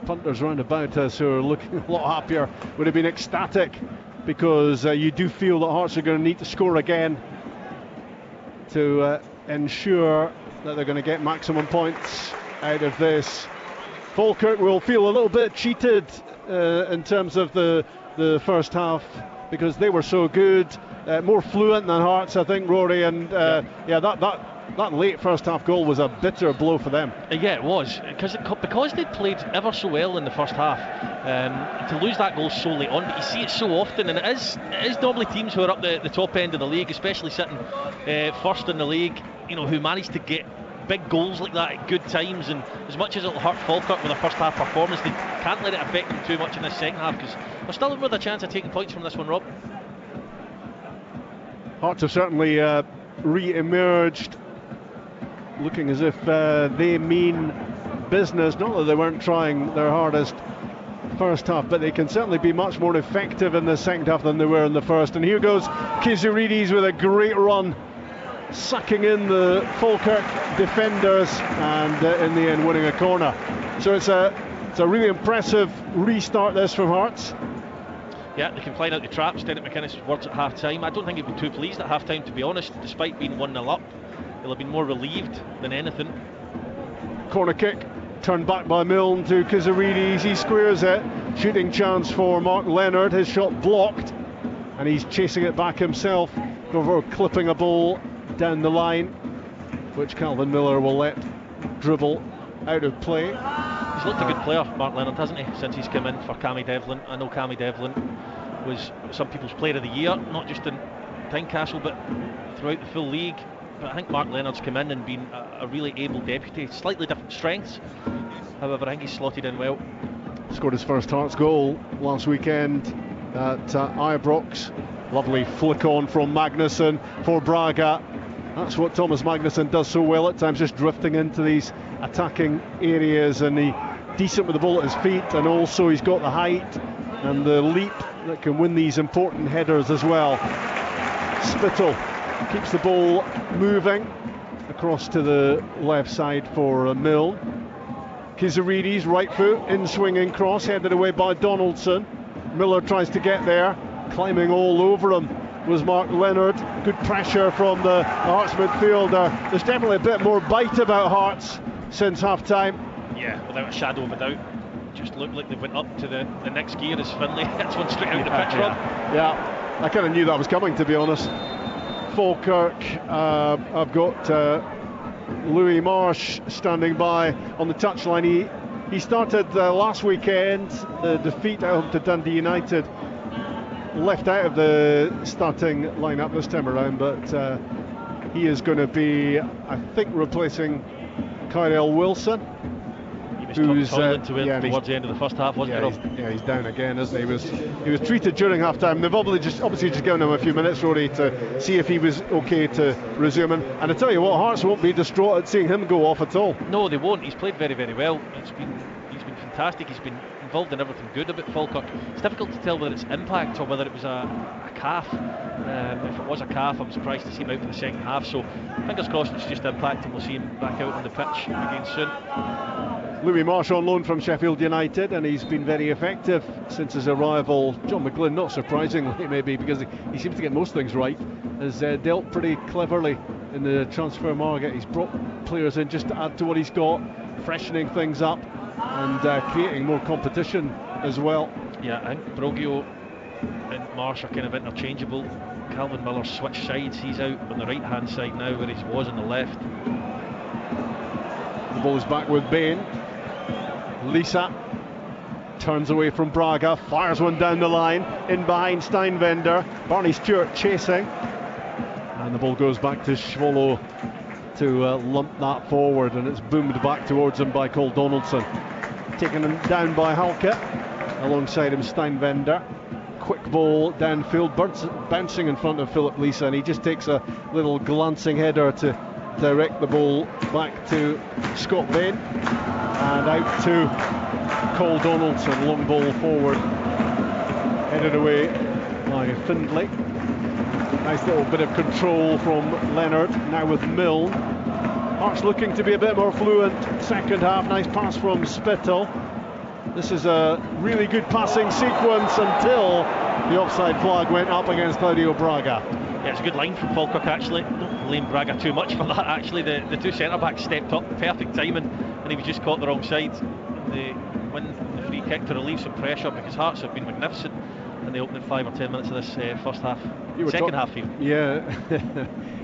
punters round about us who are looking a lot happier would have been ecstatic, because you do feel that Hearts are going to need to score again to ensure that they're going to get maximum points out of this. Falkirk will feel a little bit cheated in terms of the first half, because they were so good, more fluent than Hearts, I think, Rory, and that late first half goal was a bitter blow for them. Yeah, it was, because they'd played ever so well in the first half. To lose that goal so late on, but you see it so often, and it is normally teams who are up the top end of the league, especially sitting first in the league, you know, who manage to get big goals like that at good times. And as much as it'll hurt Falkirk with a first half performance, they can't let it affect them too much in this second half, because they're still with a chance of taking points from this one, Rob. Hearts have certainly re-emerged, looking as if they mean business. Not that they weren't trying their hardest first half, but they can certainly be much more effective in the second half than they were in the first. And here goes Kizuridis with a great run, sucking in the Falkirk defenders, and in the end winning a corner. So it's a really impressive restart this from Hearts. Yeah, they can find out the traps. Derek McInnes' words at half time. I don't think he'd be too pleased at half time, to be honest, despite being 1-0 up. He'll have been more relieved than anything. Corner kick turned back by Milne to Kizuridis. He squares it. Shooting chance for Mark Leonard. His shot blocked, and he's chasing it back himself before clipping a ball down the line, which Calvin Miller will let dribble out of play. He's looked a good player, Mark Leonard, hasn't he, since he's come in for Cammy Devlin. I know Cammy Devlin was some people's player of the year, not just in Tynecastle but throughout the full league. But I think Mark Leonard's come in and been a really able deputy. Slightly different strengths, however I think he's slotted in well. Scored his first Hearts goal last weekend at Ibrox. Lovely flick on from Magnuson for Braga. That's what Thomas Magnuson does so well at times, just drifting into these attacking areas, and he's decent with the ball at his feet, and also he's got the height and the leap that can win these important headers as well. Spittle keeps the ball moving across to the left side for Milne. Kizuridis, right foot, in swinging cross, headed away by Donaldson. Miller tries to get there, climbing all over him was Mark Leonard. Good pressure from the Hearts midfielder. There's definitely a bit more bite about Hearts since half time. Yeah, without a shadow of a doubt. Just looked like they went up to the next gear as Finlay hits one straight out the pitch, Rob. Yeah, I kind of knew that was coming, to be honest. Falkirk, I've got Louis Marsh standing by on the touchline. He started last weekend, the defeat at home to Dundee United. Left out of the starting lineup this time around, but he is going to be, I think, replacing Kyrell Wilson. who's toiling towards the end of the first half, wasn't he? He's down again, isn't he? He was treated during half time. They've obviously just given him a few minutes, Rory, to see if he was okay to resume. And I tell you what, Hearts won't be distraught at seeing him go off at all. No, they won't. He's played very, very well. He's been fantastic. He's been involved in everything good about Falkirk. It's difficult to tell whether it's impact or whether it was a calf. If it was a calf, I'm surprised to see him out for the second half. So fingers crossed it's just impact, and we'll see him back out on the pitch again soon. Louis Marsh on loan from Sheffield United, and he's been very effective since his arrival. John McGlynn, not surprisingly maybe, because he seems to get most things right, has dealt pretty cleverly in the transfer market. He's brought players in just to add to what he's got, freshening things up and creating more competition as well. Yeah, I think Brogio and Marsh are kind of interchangeable. Calvin Miller switched sides. He's out on the right hand side now where he was on the left. The ball is back with Bain. Lisa turns away from Braga, fires one down the line, in behind Steinvender. Barney Stewart chasing, and the ball goes back to Schwolo to lump that forward, and it's boomed back towards him by Cole Donaldson. Taken him down by Halke, alongside him Steinvender. Quick ball downfield, bouncing in front of Philip Lisa, and he just takes a little glancing header to direct the ball back to Scott Bain, and out to Cole Donaldson. Long ball forward, headed away by Findlay. Nice little bit of control from Leonard, now with Milne. Hearts looking to be a bit more fluent second half. Nice pass from Spittle. This is a really good passing sequence until the offside flag went up against Claudio Braga. Yeah, it's a good line from Falkirk actually. Don't blame Braga too much for that actually. The two centre-backs stepped up, perfect timing, and he was just caught the wrong side. They win the free kick to relieve some pressure, because Hearts have been magnificent in the opening 5 or 10 minutes of this first half. Second half even. Yeah.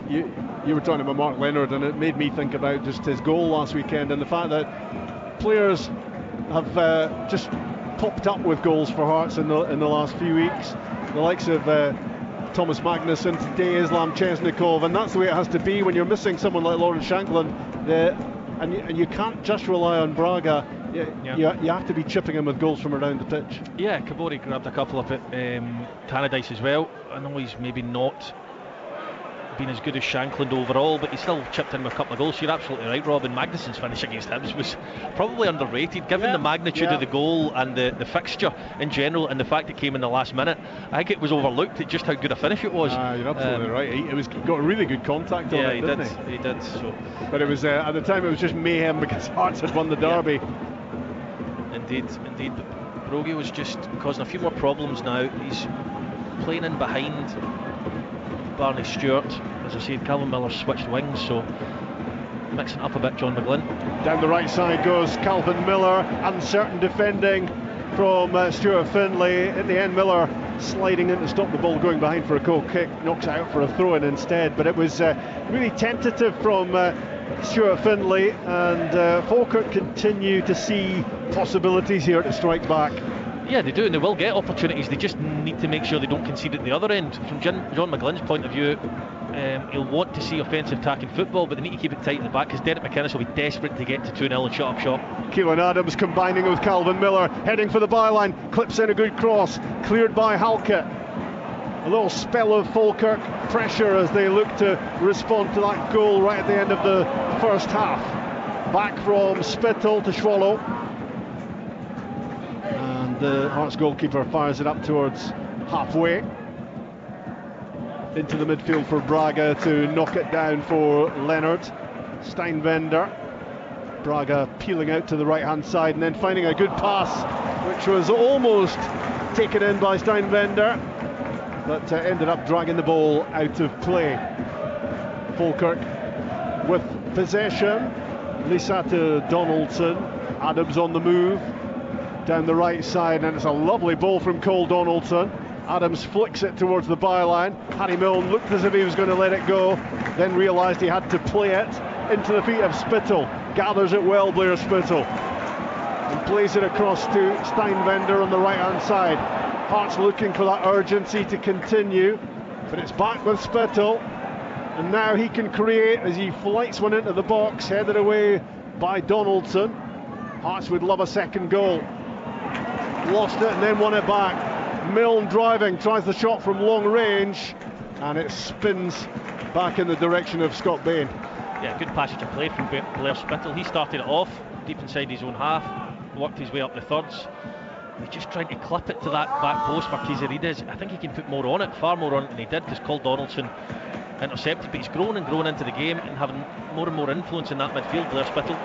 You were talking about Mark Leonard, and it made me think about just his goal last weekend, and the fact that players have just popped up with goals for Hearts in the last few weeks. The likes of Thomas Magnuson today, Islam Chesnikov, and that's the way it has to be when you're missing someone like Lawrence Shanklin, and you can't just rely on Braga. You have to be chipping him with goals from around the pitch. Yeah, Kabori grabbed a couple of it. Tannadice as well. I know he's maybe not been as good as Shankland overall, but he still chipped in with a couple of goals. You're absolutely right, Robin. Magnuson's finish against Hibs was probably underrated, given the magnitude of the goal and the fixture in general, and the fact it came in the last minute. I think it was overlooked at just how good a finish it was. You're absolutely right. He got a really good contact on it, didn't he? He did. So. But it was at the time it was just mayhem because Hearts had won the derby. Yeah. Indeed. But Brogio was just causing a few more problems now. He's playing in behind Barney Stewart. As I said, Calvin Miller switched wings, so mixing up a bit. John McGlynn down the right side goes Calvin Miller. Uncertain defending from Stuart Findlay. In the end, Miller sliding in to stop the ball going behind for a goal kick, knocks it out for a throw-in instead. But it was really tentative from Stuart Findlay, and Falkirk continue to see possibilities here to strike back. Yeah, they do, and they will get opportunities. They just need to make sure they don't concede at the other end. From John McGlynn's point of view, he'll want to see offensive attacking football, but they need to keep it tight at the back, because Derek McInnes will be desperate to get to 2-0 and shut up shop. Keelan Adams combining with Calvin Miller, heading for the byline, clips in a good cross, cleared by Halke. A little spell of Falkirk pressure as they look to respond to that goal right at the end of the first half. Back from Spittle to Schwolo. And the Hearts goalkeeper fires it up towards halfway. Into the midfield for Braga to knock it down for Leonard. Steinvender. Braga peeling out to the right hand side and then finding a good pass, which was almost taken in by Steinvender, but ended up dragging the ball out of play. Falkirk with possession. Lisa to Donaldson. Adams on the move down the right side, and it's a lovely ball from Cole Donaldson. Adams flicks it towards the byline. Harry Milne looked as if he was going to let it go, then realised he had to play it into the feet of Spittle. Gathers it well, Blair Spittle, and plays it across to Steinvender on the right hand side. Hearts looking for that urgency to continue, but it's back with Spittle, and now he can create as he flights one into the box, headed away by Donaldson. Hearts would love a second goal. Lost it and then won it back. Milne driving, tries the shot from long range, and it spins back in the direction of Scott Bain. Yeah, good passage of play from Blair Spittle. He started it off deep inside his own half, worked his way up the thirds. He's just trying to clip it to that back post for Kizarides. I think he can put more on it, far more on it than he did, because Cole Donaldson intercepted, but he's grown and grown into the game and having more and more influence in that midfield, Blair Spittle.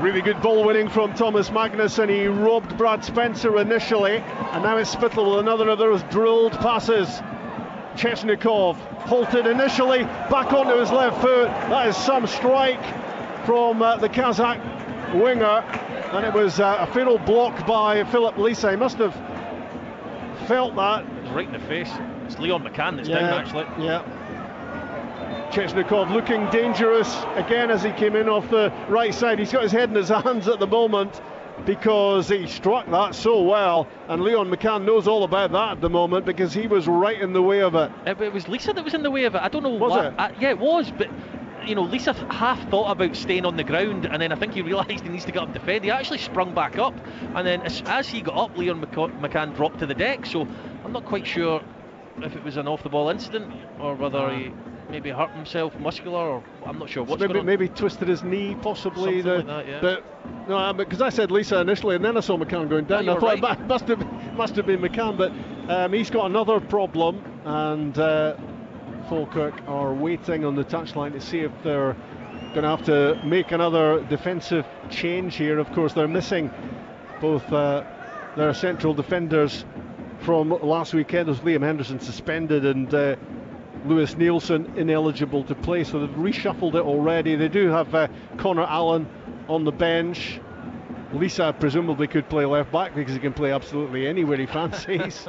Really good ball winning from Thomas Magnuson. He robbed Brad Spencer initially, and now it's Spittle with another of those drilled passes. Chesnikov halted initially, back onto his left foot. That is some strike from the Kazakh winger, and it was a fatal block by Philip Lisa. He must have felt that. It was right in the face. It's Leon McCann that's down, actually. Yeah. Chesnikov looking dangerous again as he came in off the right side. He's got his head in his hands at the moment because he struck that so well, and Leon McCann knows all about that at the moment because he was right in the way of it. It was Lisa that was in the way of it. I don't know was what. It? Yeah, it was, but you know, Lisa half thought about staying on the ground, and then I think he realised he needs to get up and defend. He actually sprung back up, and then as he got up, Leon McCann dropped to the deck. So I'm not quite sure if it was an off-the-ball incident or whether he maybe hurt himself muscular, or I'm not sure what's going on. Maybe twisted his knee, possibly. Something like that, yeah. But no, because I said Lisa initially, and then I saw McCann going down. No, I thought right. it must have been McCann, but he's got another problem, and Falkirk are waiting on the touchline to see if they're going to have to make another defensive change here. Of course, they're missing both their central defenders from last weekend. As Liam Henderson suspended and Lewis Nielsen ineligible to play, so they've reshuffled it already. They do have Connor Allen on the bench. Lisa presumably could play left back because he can play absolutely anywhere he fancies.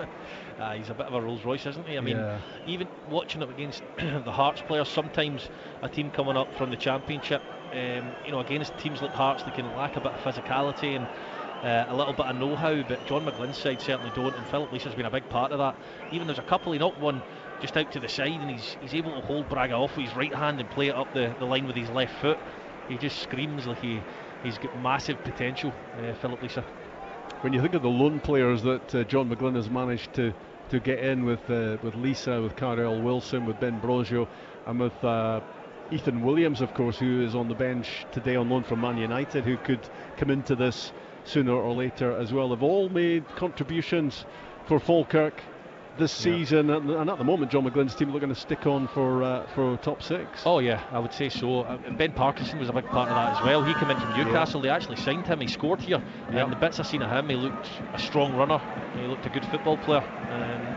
He's a bit of a Rolls Royce, isn't he? I mean, even watching it against the Hearts players, sometimes a team coming up from the Championship, against teams like Hearts, they can lack a bit of physicality and a little bit of know-how, but John McGlynn's side certainly don't, and Philip Lisa's been a big part of that. Even there's a couple, he knocked one just out to the side, and he's able to hold Braga off with his right hand and play it up the line with his left foot. He just screams like he's got massive potential, Philip Lisa. When you think of the lone players that John McGlynn has managed to get in with Lisa, with Carl Wilson, with Ben Brogio, and with Ethan Williams, of course, who is on the bench today on loan from Man United, who could come into this sooner or later as well, have all made contributions for Falkirk this season, and at the moment John McGlynn's team are looking to stick on for top six. Oh yeah, I would say so. Ben Parkinson was a big part of that as well. He came in from Newcastle. They actually signed him. He scored here, and the bits I've seen of him, he looked a strong runner. He looked a good football player.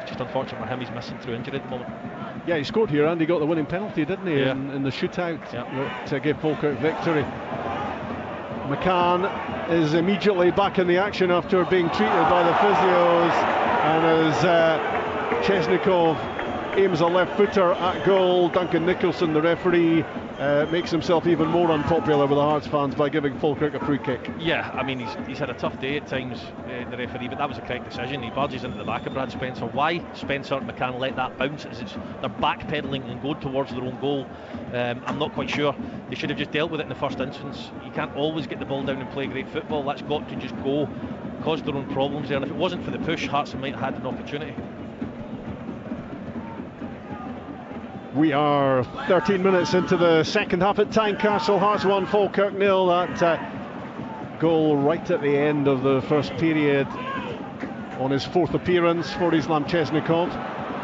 Just unfortunate for him, he's missing through injury at the moment. Yeah, he scored here and he got the winning penalty, didn't he, in the shootout to give Falkirk victory. McCann is immediately back in the action after being treated by the physios, and as Chesnikov aims a left footer at goal, Duncan Nicholson, the referee, makes himself even more unpopular with the Hearts fans by giving Falkirk a free kick. Yeah, I mean, he's had a tough day at times, the referee, but that was a correct decision. He barges into the back of Brad Spencer. Why Spencer and McCann let that bounce is they're backpedaling and going towards their own goal. I'm not quite sure. They should have just dealt with it in the first instance. You can't always get the ball down and play great football. That's got to just go, cause their own problems there. And if it wasn't for the push, Hearts might have had an opportunity. We are 13 minutes into the second half at Tynecastle. Hearts 1, Falkirk 0. That goal right at the end of the first period on his fourth appearance for Islam Chesnikov,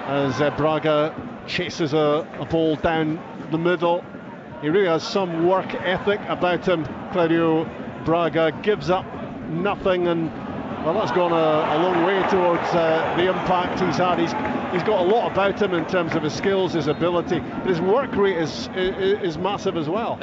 as Braga chases a ball down the middle. He really has some work ethic about him. Claudio Braga gives up nothing, and well, that's gone a long way towards the impact he's had. He's got a lot about him in terms of his skills, his ability, but his work rate is massive as well.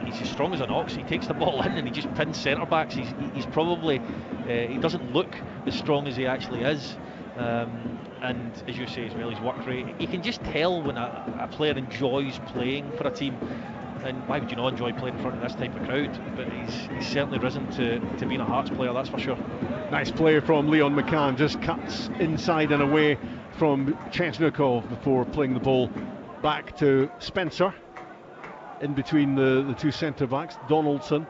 He's as strong as an ox. He takes the ball in and he just pins centre backs. He's probably he doesn't look as strong as he actually is. And as you say as well, his work rate. You can just tell when a player enjoys playing for a team. And why would you not enjoy playing in front of this type of crowd? But he's certainly risen to being a Hearts player, that's for sure. Nice play from Leon McCann, just cuts inside and away from Chesnikov before playing the ball back to Spencer in between the two centre backs, Donaldson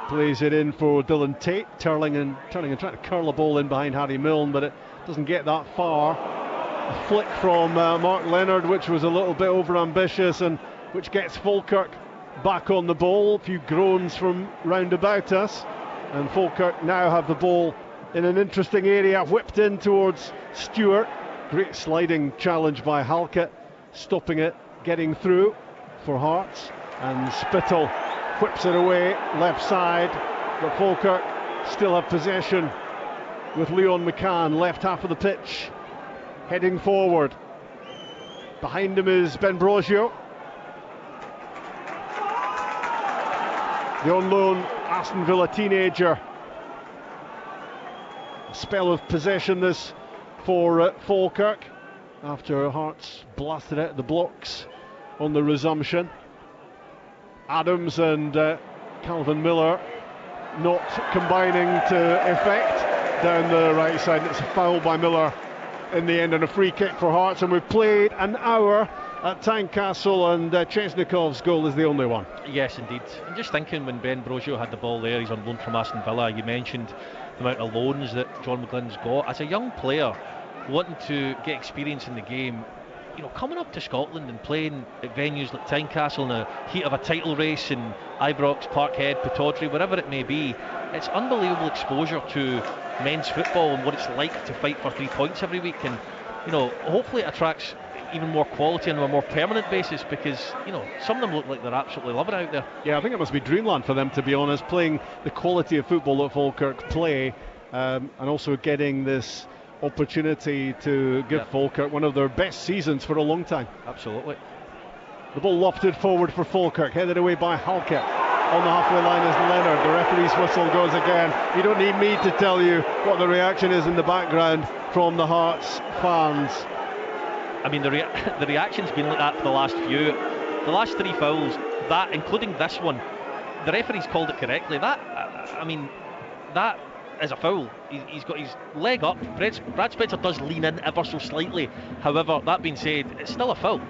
Plays it in for Dylan Tate, turning and trying to curl a ball in behind Harry Milne, but it doesn't get that far. A flick from Mark Leonard, which was a little bit overambitious, and which gets Falkirk back on the ball. A few groans from round about us, and Falkirk now have the ball in an interesting area, whipped in towards Stewart. Great sliding challenge by Halkett, stopping it, getting through for Hearts, and Spittle whips it away left side, but Falkirk still have possession with Leon McCann, left half of the pitch, heading forward. Behind him is Ben Brosio, the on loan Aston Villa teenager. A spell of possession this for Falkirk after Hearts blasted out the blocks on the resumption. Adams and Calvin Miller not combining to effect down the right side. It's a foul by Miller in the end and a free kick for Hearts, and we've played an hour at Tynecastle, and Chesnikov's goal is the only one. Yes, indeed. I'm just thinking, when Ben Brosio had the ball there, he's on loan from Aston Villa. You mentioned the amount of loans that John McGlynn's got. As a young player wanting to get experience in the game, you know, coming up to Scotland and playing at venues like Tynecastle in the heat of a title race in Ibrox, Parkhead, Pittodrie, wherever it may be, it's unbelievable exposure to men's football and what it's like to fight for 3 points every week. And, you know, hopefully it attracts even more quality on a more permanent basis, because, you know, some of them look like they're absolutely loving it out there. Yeah, I think it must be dreamland for them, to be honest, playing the quality of football that Falkirk play, and also getting this opportunity to give Falkirk one of their best seasons for a long time. Absolutely. The ball lofted forward for Falkirk, headed away by Halkett. On the halfway line is Leonard. The referee's whistle goes again. You don't need me to tell you what the reaction is in the background from the Hearts fans. I mean, the reaction's been like that for the last three fouls, that including this one, the referee's called it correctly. That is a foul. He's got his leg up. Brad Spencer does lean in ever so slightly. However, that being said, it's still a foul.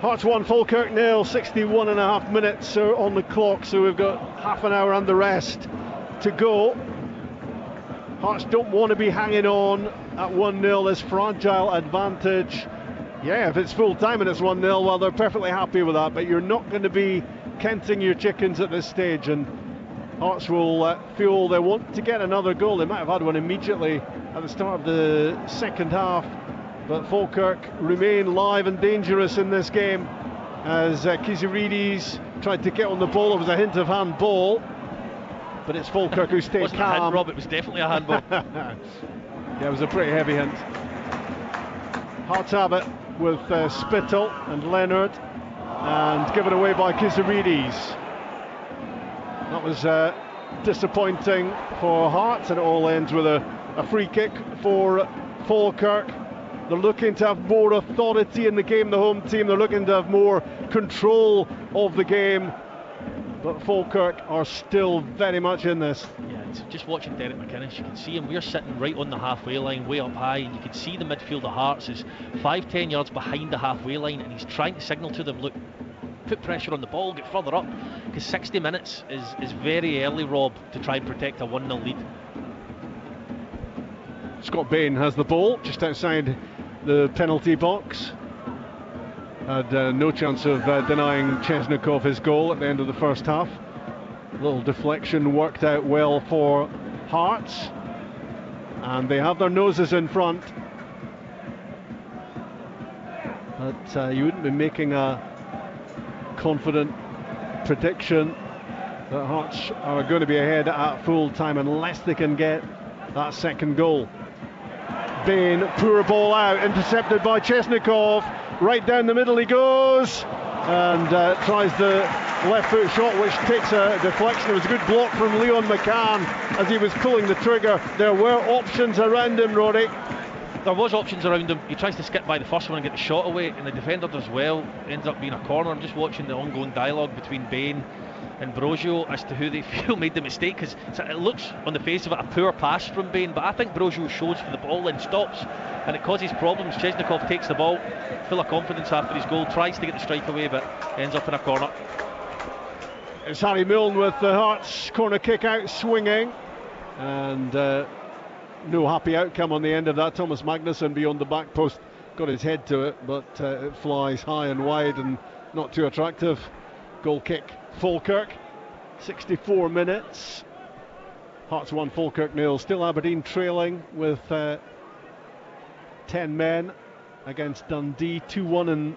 Hearts 1, Falkirk 0, 61 and a half minutes on the clock, so we've got half an hour and the rest to go. Hearts don't want to be hanging on at 1-0, this fragile advantage. Yeah, if it's full time and it's 1-0, well, they're perfectly happy with that, but you're not going to be counting your chickens at this stage, and Hearts will feel they want to get another goal. They might have had one immediately at the start of the second half, but Falkirk remain live and dangerous in this game as Kiziridis tried to get on the ball. There was a hint of handball, but it's Falkirk who stayed calm. A hand, Rob, it was definitely a handball. Yeah, it was a pretty heavy hint. Hearts have it with Spittle and Leonard, and given away by Kiziridis. That was disappointing for Hearts, and it all ends with a free kick for Falkirk. They're looking to have more authority in the game, the home team. They're looking to have more control of the game, but Falkirk are still very much in this. Yeah, it's just watching Derek McInnes, you can see him. We're sitting right on the halfway line, way up high, and you can see the midfield of Hearts is 5-10 yards behind the halfway line, and he's trying to signal to them, look, put pressure on the ball, get further up, because 60 minutes is very early, Rob, to try and protect a 1-0 lead. Scott Bain has the ball just outside the penalty box. Had no chance of denying Chesnikov his goal at the end of the first half. A little deflection worked out well for Hearts, and they have their noses in front. But you wouldn't be making a confident prediction that Hearts are going to be ahead at full time unless they can get that second goal. Bain, poor ball out, intercepted by Chesnikov. Right down the middle he goes, and tries the left foot shot, which takes a deflection. It was a good block from Leon McCann as he was pulling the trigger. There were options around him, Rory. There was options around him. He tries to skip by the first one and get the shot away, and the defender does well. Ends up being a corner. I'm just watching the ongoing dialogue between Bain and Brosio as to who they feel made the mistake, because it looks on the face of it a poor pass from Bain, but I think Brosio shows for the ball and stops, and it causes problems. Chesnikov takes the ball full of confidence after his goal, tries to get the strike away, but ends up in a corner. It's Harry Milne with the Hearts corner kick out swinging, and no happy outcome on the end of that. Thomas Magnusson beyond the back post got his head to it, but it flies high and wide and not too attractive. Goal kick, Falkirk, 64 minutes. Hearts 1, Falkirk 0. Still Aberdeen trailing with 10 men against Dundee, 2-1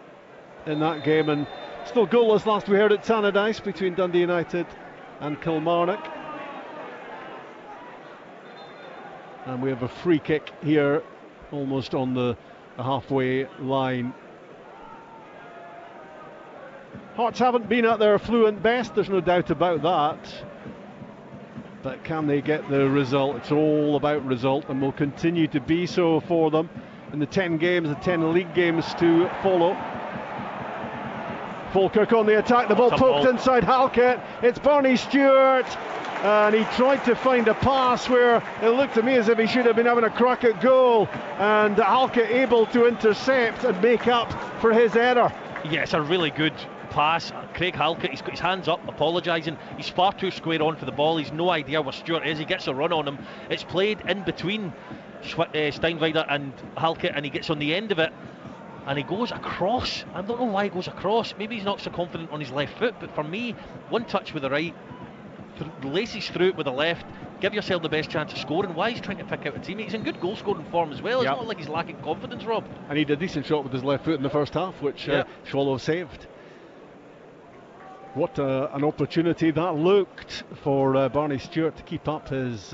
in that game, and still goalless last we heard at Tannadice between Dundee United and Kilmarnock. And we have a free kick here almost on the halfway line. Hearts haven't been at their fluent best, there's no doubt about that, but can they get the result? It's all about result, and will continue to be so for them in the 10 games, the 10 league games to follow. Falkirk on the attack, the ball poked inside Halkett. It's Barney Stewart, and he tried to find a pass where it looked to me as if he should have been having a crack at goal, and Halkett able to intercept and make up for his error. Yeah, it's a really good pass. Craig Halkett, he's got his hands up, apologising. He's far too square on for the ball. He's no idea where Stewart is. He gets a run on him. It's played in between Steinweider and Halkett, and he gets on the end of it, and he goes across. I don't know why he goes across. Maybe he's not so confident on his left foot, but for me, one touch with the right, laces through it with the left, give yourself the best chance of scoring. Why he's trying to pick out a teammate? He's in good goal scoring form as well. It's not like he's lacking confidence, Rob. And he did a decent shot with his left foot in the first half, which Swallow saved. What an opportunity that looked for Barney Stewart to keep up his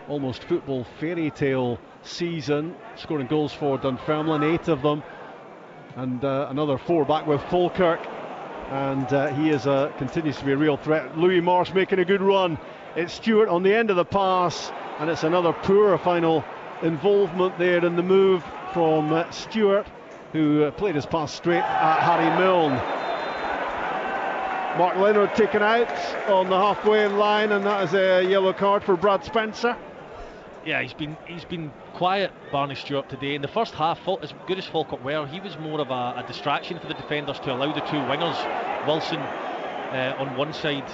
almost football fairy tale season, scoring goals for Dunfermline, 8 of them, and another 4 back with Falkirk, and he continues to be a real threat. Louis Marsh making a good run. It's Stewart on the end of the pass, and it's another poor final involvement there in the move from Stewart, who played his pass straight at Harry Milne. Mark Leonard taken out on the halfway line, and that is a yellow card for Brad Spencer. Yeah, he's been quiet, Barney Stewart, today. In the first half, as good as Falkirk were, he was more of a distraction for the defenders to allow the two wingers, Wilson on one side,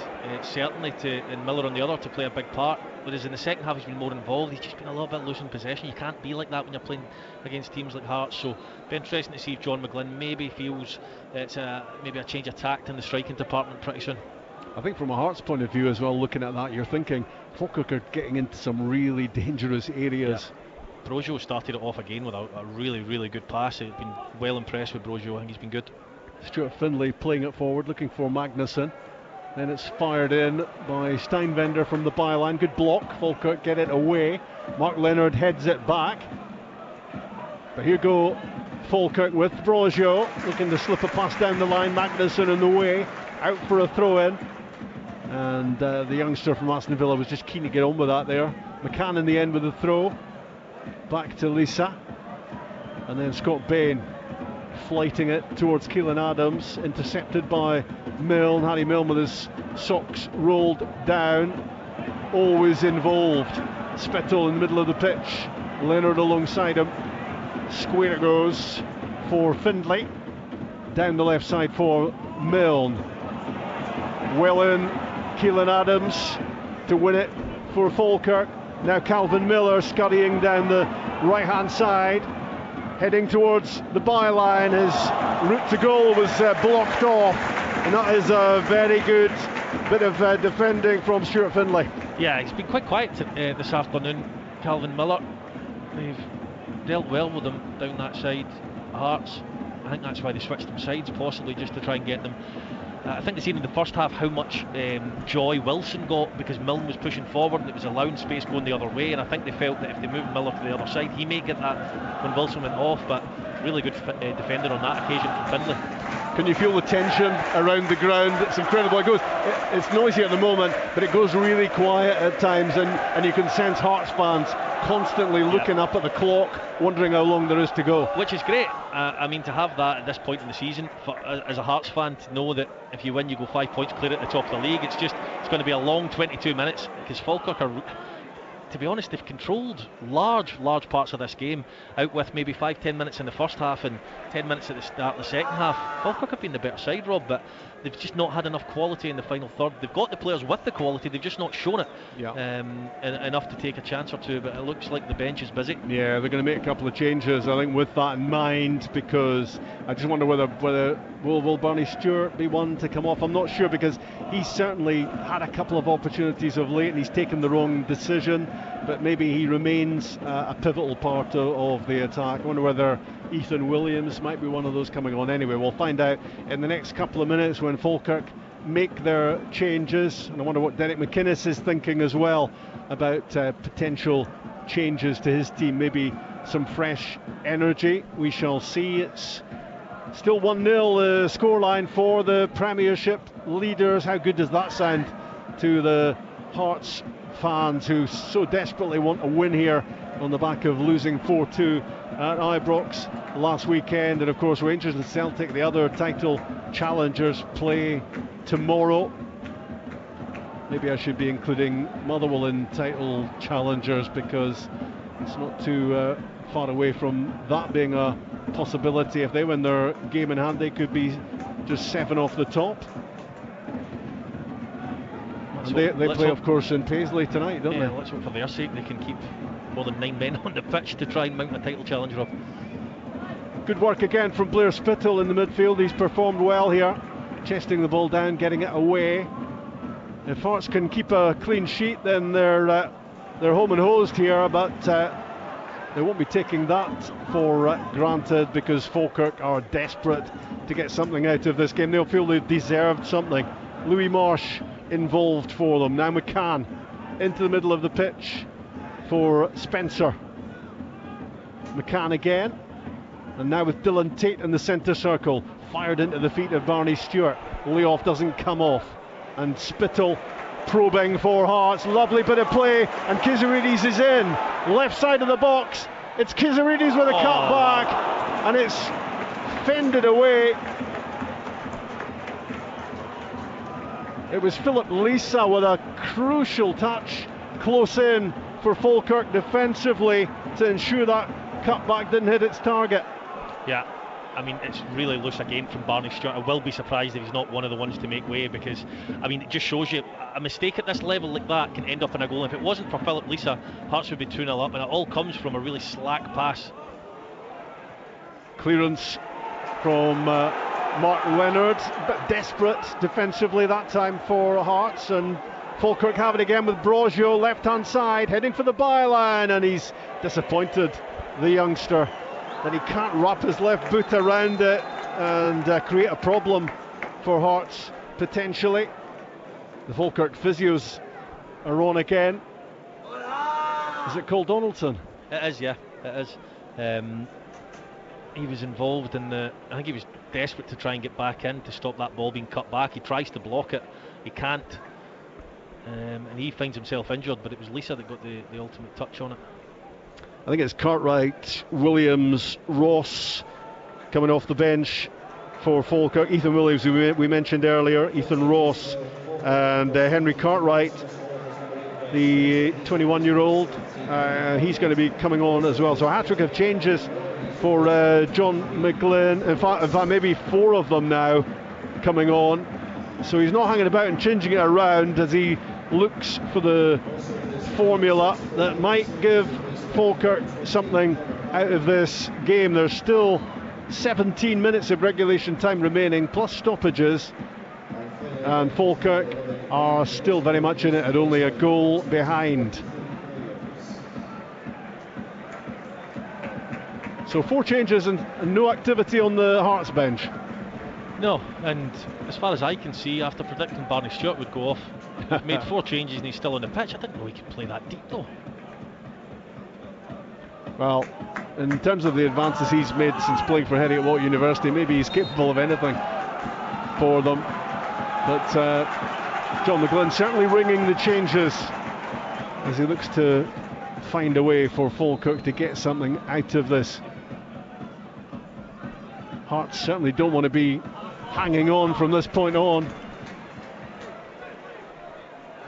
certainly, and Miller on the other, to play a big part. Whereas in the second half, he's been more involved. He's just been a little bit loose in possession. You can't be like that when you're playing against teams like Hearts. So, it'll be interesting to see if John McGlynn maybe feels it's maybe a change of tact in the striking department pretty soon. I think from a Hearts point of view as well, looking at that, you're thinking Falkirk are getting into some really dangerous areas. Yeah. Brojo started it off again with a really, really good pass. I've been well impressed with Brojo. I think he's been good. Stuart Findlay playing it forward, looking for Magnusson. Then it's fired in by Steinwender from the byline. Good block. Falkirk get it away. Mark Leonard heads it back. But here go Falkirk with Brojo, looking to slip a pass down the line. Magnusson in the way, out for a throw-in. And the youngster from Aston Villa was just keen to get on with that there. McCann in the end with the throw. Back to Lisa. And then Scott Bain flighting it towards Keelan Adams, intercepted by Milne. Harry Milne with his socks rolled down, always involved. Spittle in the middle of the pitch, Leonard alongside him. Square it goes for Findlay, down the left side for Milne. Well in, Keelan Adams to win it for Falkirk. Now Calvin Miller scurrying down the right hand side, heading towards the byline. His route to goal was blocked off, and that is a very good bit of defending from Stuart Findlay. Yeah, he's been quite quiet this afternoon, Calvin Miller. They've dealt well with him down that side, Hearts. I think that's why they switched them sides, possibly just to try and get them. I think they've seen in the first half how much joy Wilson got because Milne was pushing forward and it was allowing space going the other way, and I think they felt that if they moved Miller to the other side, he may get that when Wilson went off, but really good defender on that occasion from Findlay. Can you feel the tension around the ground? It's incredible. It's noisy at the moment, but it goes really quiet at times, and you can sense Hearts fans constantly looking up at the clock, wondering how long there is to go. Which is great. I mean, to have that at this point in the season, as a Hearts fan, to know that if you win, you go 5 points clear at the top of the league. It's going to be a long 22 minutes because Falkirk are to be honest, they've controlled large parts of this game, out with maybe 5-10 minutes in the first half and 10 minutes at the start of the second half. Falkirk have been the better side, Rob, but they've just not had enough quality in the final third. They've got the players with the quality, they've just not shown it enough to take a chance or two, but it looks like the bench is busy. Yeah, they're going to make a couple of changes, I think, with that in mind, because I just wonder whether will Barney Stewart be one to come off. I'm not sure, because he's certainly had a couple of opportunities of late and he's taken the wrong decision, but maybe he remains a pivotal part of the attack. I wonder whether Ethan Williams might be one of those coming on. Anyway, we'll find out in the next couple of minutes when Falkirk make their changes, and I wonder what Derek McInnes is thinking as well about potential changes to his team, maybe some fresh energy. We shall see. It's still 1-0 the scoreline for the Premiership leaders. How good does that sound to the Hearts fans who so desperately want a win here on the back of losing 4-2 at Ibrox last weekend? And of course Rangers and Celtic, the other title challengers, play tomorrow. Maybe I should be including Motherwell in title challengers, because it's not too far away from that being a possibility. If they win their game in hand, they could be just 7 off the top. And they play, of course, in Paisley tonight, don't they? Let's hope for their sake they can keep more than 9 men on the pitch to try and mount a title challenge, Rob. Good work again from Blair Spittle in the midfield. He's performed well here, chesting the ball down, getting it away. If Hearts can keep a clean sheet, then they're home and hosed here, but they won't be taking that for granted, because Falkirk are desperate to get something out of this game. They'll feel they've deserved something. Louis Marsh involved for them. Now McCann into the middle of the pitch for Spencer. McCann again, and now with Dylan Tate in the centre circle, fired into the feet of Barney Stewart. Leoff doesn't come off, and Spittle probing for Hearts. Lovely bit of play, and Kizaridis is in. Left side of the box, it's Kizaridis with a cut back, and it's fended away. It was Philip Lisa with a crucial touch close in for Falkirk defensively to ensure that cutback didn't hit its target. Yeah, I mean, it's really loose again from Barney Stewart. I will be surprised if he's not one of the ones to make way, because, I mean, it just shows you a mistake at this level like that can end up in a goal. If it wasn't for Philip Lisa, Hearts would be 2-0 up, and it all comes from a really slack pass. Clearance from Mark Leonard, but desperate defensively that time for Hearts, and Falkirk have it again with Brogio, left hand side, heading for the byline, and he's disappointed, the youngster, that he can't wrap his left boot around it and create a problem for Hearts potentially. The Falkirk physios are on again. Is it Cole Donaldson? It is, yeah, it is. He was involved in I think he was desperate to try and get back in to stop that ball being cut back. He tries to block it, he can't, and he finds himself injured, but it was Lisa that got the ultimate touch on it. I think it's Cartwright, Williams, Ross coming off the bench for Falkirk. Ethan Williams, we mentioned earlier, Ethan Ross, and Henry Cartwright, the 21-year-old, he's going to be coming on as well. So a hat-trick of changes for John McGlynn. In fact, maybe 4 of them now coming on. So he's not hanging about and changing it around as he looks for the formula that might give Falkirk something out of this game. There's still 17 minutes of regulation time remaining, plus stoppages, and Falkirk are still very much in it at only a goal behind. So 4 changes and no activity on the Hearts bench. No, and as far as I can see, after predicting Barney Stewart would go off, he's made 4 changes and he's still on the pitch. I didn't know he could play that deep though. Well, in terms of the advances he's made since playing for Heriot-Watt University, maybe he's capable of anything for them. But John McGlynn certainly ringing the changes as he looks to find a way for Falkirk to get something out of this. Hearts certainly don't want to be hanging on from this point on.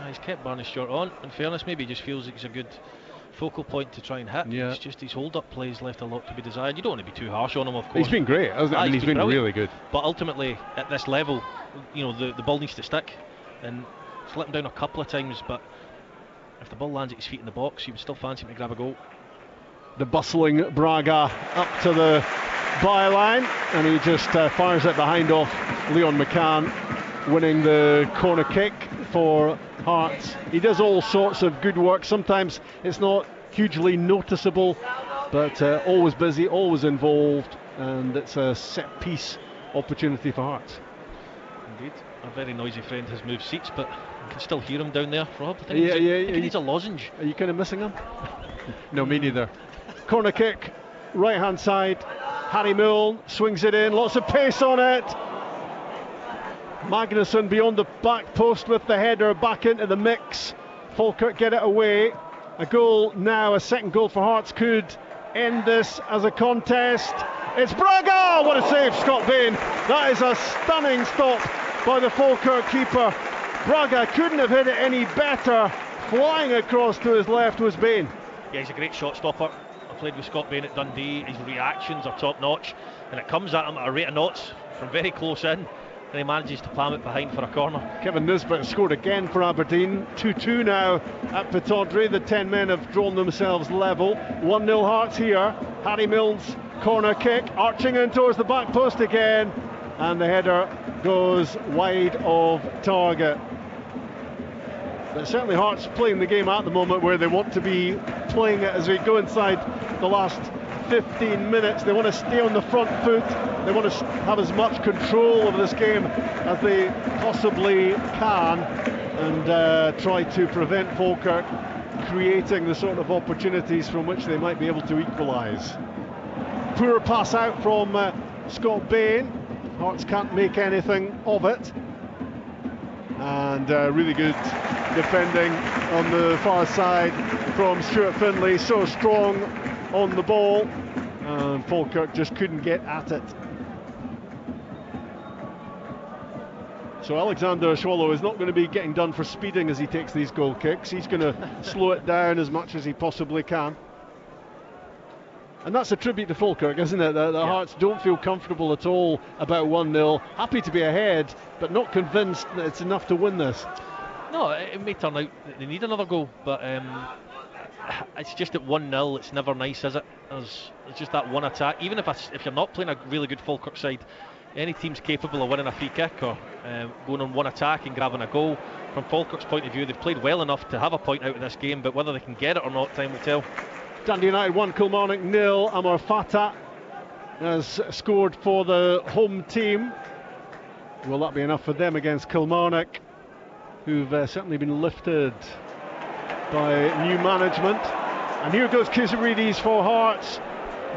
He's kept Barney Stewart on. In fairness, maybe he just feels like he's a good focal point to try and hit. Yeah. It's just his hold-up plays left a lot to be desired. You don't want to be too harsh on him, of course. He's been great, hasn't he? I mean, he's been really good. But ultimately, at this level, you know, the ball needs to stick. And it's let him down a couple of times, but if the ball lands at his feet in the box, you would still fancy him to grab a goal. The bustling Braga up to the byline, and he just fires it behind off Leon McCann, winning the corner kick for Hearts. He does all sorts of good work. Sometimes it's not hugely noticeable, but always busy, always involved, and it's a set piece opportunity for Hearts. Indeed. A very noisy friend has moved seats, but you can still hear him down there, Rob. I think he needs a lozenge. Are you kind of missing him? No, me neither. Corner kick, right hand side. Harry Milne swings it in, lots of pace on it. Magnusson beyond the back post with the header back into the mix. Falkirk get it away. A goal now, a second goal for Hearts could end this as a contest. It's Braga! What a save, Scott Bain. That is a stunning stop by the Falkirk keeper. Braga couldn't have hit it any better. Flying across to his left was Bain. Yeah, he's a great shot stopper. I played with Scott Bain at Dundee. His reactions are top notch, and it comes at him at a rate of knots from very close in, and he manages to palm it behind for a corner. Kevin Nisbet scored again for Aberdeen. 2-2 now at Pittodrie. The 10 men have drawn themselves level. 1-0 Hearts here. Harry Milne's corner kick, arching in towards the back post again, and the header goes wide of target. But certainly Hearts playing the game at the moment where they want to be playing it as we go inside the last 15 minutes. They want to stay on the front foot. They want to have as much control of this game as they possibly can, and try to prevent Falkirk creating the sort of opportunities from which they might be able to equalise. Poor pass out from Scott Bain. Hearts can't make anything of it. And really good defending on the far side from Stuart Findlay, so strong on the ball, and Falkirk just couldn't get at it. So Alexander Swallow is not going to be getting done for speeding as he takes these goal kicks. He's going to slow it down as much as he possibly can. And that's a tribute to Falkirk, isn't it? The Hearts don't feel comfortable at all about 1-0. Happy to be ahead, but not convinced that it's enough to win this. No, it may turn out that they need another goal, but it's just at 1-0, it's never nice, is it? It's just that one attack. Even if you're not playing a really good Falkirk side, any team's capable of winning a free kick or going on one attack and grabbing a goal. From Falkirk's point of view, they've played well enough to have a point out of this game, but whether they can get it or not, time will tell. Dundee United 1, Kilmarnock 0. Amar Fata has scored for the home team. Will that be enough for them against Kilmarnock, who've certainly been lifted by new management? And here goes Kizarides for Hearts,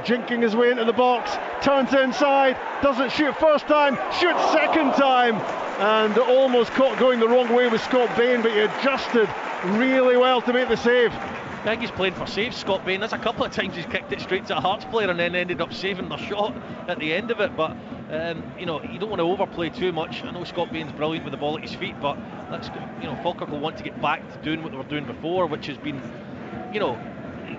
jinking his way into the box, turns inside, doesn't shoot first time, shoots second time, and almost caught going the wrong way with Scott Bain, but he adjusted really well to make the save. I think he's playing for saves, Scott Bain. There's a couple of times he's kicked it straight to a Hearts player and then ended up saving the shot at the end of it, but you know, you don't want to overplay too much. I know Scott Bain's brilliant with the ball at his feet, but Falkirk will want to get back to doing what they were doing before, which has been,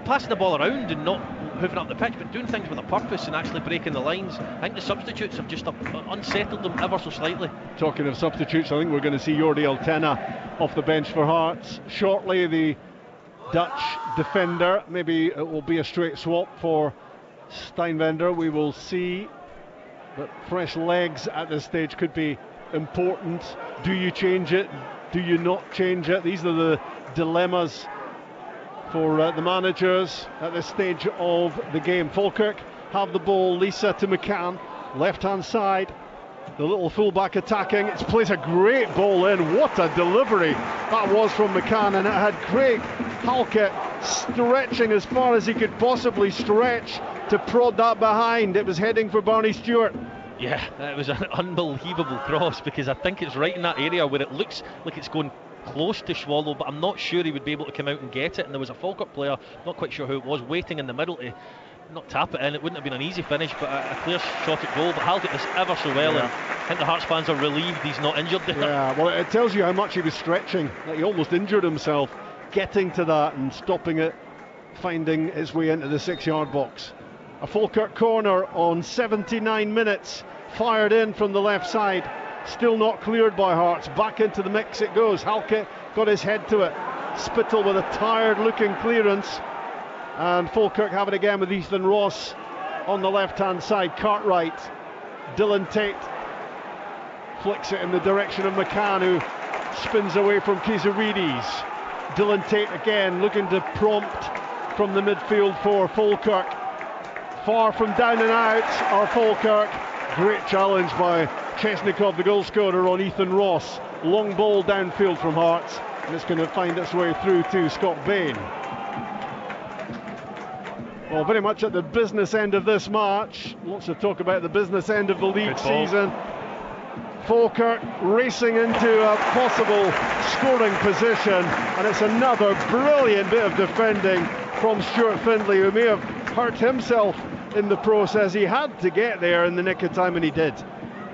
passing the ball around and not hoovering up the pitch, but doing things with a purpose and actually breaking the lines. I think the substitutes have just unsettled them ever so slightly. Talking of substitutes, I think we're going to see Jordi Altena off the bench for Hearts shortly. The Dutch defender, maybe it will be a straight swap for Steinwender, we will see, but fresh legs at this stage could be important. Do you change it? Do you not change it? These are the dilemmas for the managers at this stage of the game. Falkirk have the ball. Lisa to McCann, left hand side, the little fullback attacking. It plays a great ball in. What a delivery that was from McCann, and it had Craig Halkett stretching as far as he could possibly stretch to prod that behind. It was heading for Barney Stewart. Yeah, it was an unbelievable cross, because I think it's right in that area where it looks like it's going close to Swallow, but I'm not sure he would be able to come out and get it, and there was a Falkirk player, not quite sure who it was, waiting in the middle to not tap it in. It wouldn't have been an easy finish, but a clear shot at goal. But Halkett does ever so well, and I think the Hearts fans are relieved he's not injured there. Yeah, well, it tells you how much he was stretching. That he almost injured himself getting to that and stopping it, finding its way into the 6-yard box. A Falkirk corner on 79 minutes, fired in from the left side, still not cleared by Hearts. Back into the mix it goes. Halkett got his head to it. Spittle with a tired looking clearance, and Falkirk have it again with Ethan Ross on the left hand side. Cartwright, Dylan Tate flicks it in the direction of McCann, who spins away from Kizaridis. Dylan Tate again looking to prompt from the midfield for Falkirk. Far from down and out are Falkirk. Great challenge by Chesnikov, the goal scorer, on Ethan Ross. Long ball downfield from Hearts, and it's going to find its way through to Scott Bain. Well, very much at the business end of this match. Lots of talk about the business end of the league season. Falkirk racing into a possible scoring position, and it's another brilliant bit of defending from Stuart Findlay, who may have hurt himself in the process. He had to get there in the nick of time, and he did.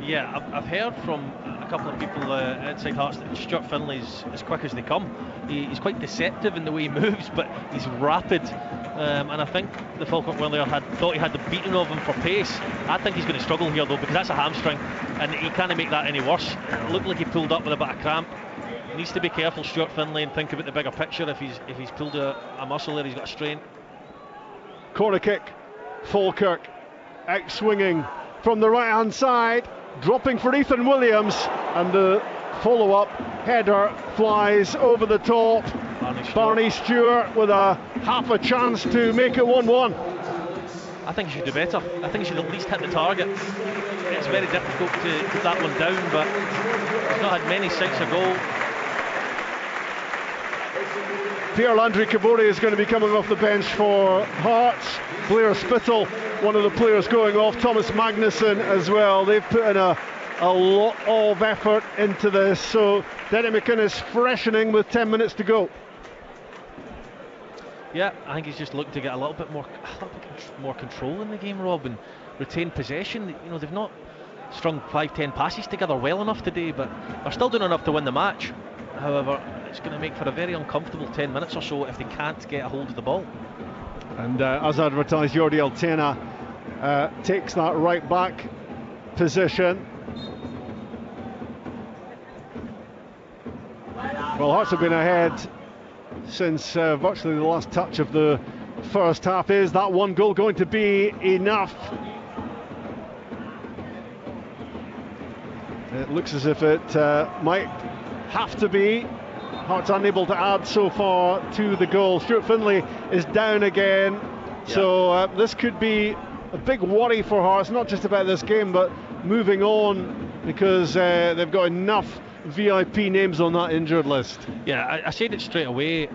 Yeah, I've heard from a couple of people inside Hearts that Stuart Findlay's as quick as they come. He's quite deceptive in the way he moves, but he's rapid. And I think the Falkirk player thought he had the beating of him for pace. I think he's going to struggle here though, because that's a hamstring, and he can't make that any worse. It looked like he pulled up with a bit of cramp. He needs to be careful, Stuart Findlay, and think about the bigger picture. If he's pulled a muscle there, he's got a strain. Corner kick, Falkirk out swinging from the right hand side, dropping for Ethan Williams, and the follow-up header flies over the top. Barney Stewart with a half a chance to make it 1-1. I think he should do better. I think he should at least hit the target. It's very difficult to put that one down, but he's not had many sights of goal. Pierre Landry Kabore is going to be coming off the bench for Hearts. Blair Spittle, one of the players going off. Thomas Magnuson as well. They've put in a lot of effort into this. So Denny McInnes freshening with 10 minutes to go. Yeah, I think he's just looking to get a little bit more control in the game, Rob, and retain possession. You know, they've not strung 5-10 passes together well enough today, but they're still doing enough to win the match. However, it's going to make for a very uncomfortable 10 minutes or so if they can't get a hold of the ball. And as advertised, Jordi Altena takes that right back position. Well, Hearts have been ahead since virtually the last touch of the first half. Is that one goal going to be enough? It looks as if it might have to be. Hearts unable to add so far to the goal. Stuart Findlay is down again, so this could be a big worry for Hearts, not just about this game but moving on, because they've got enough VIP names on that injured list. Yeah, I said it straight away.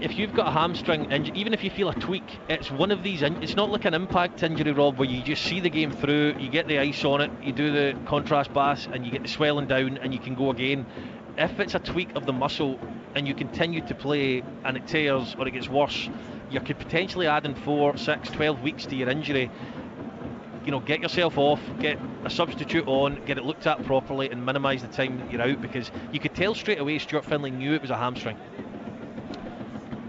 If you've got a hamstring injury, even if you feel a tweak, it's one of these. It's not like an impact injury, Rob, where you just see the game through, you get the ice on it, you do the contrast bath, and you get the swelling down, and you can go again. If it's a tweak of the muscle and you continue to play and it tears or it gets worse, you could potentially add in 4, 6, 12 weeks to your injury. You know, get yourself off, get a substitute on, get it looked at properly, and minimise the time that you're out, because you could tell straight away Stuart Findlay knew it was a hamstring.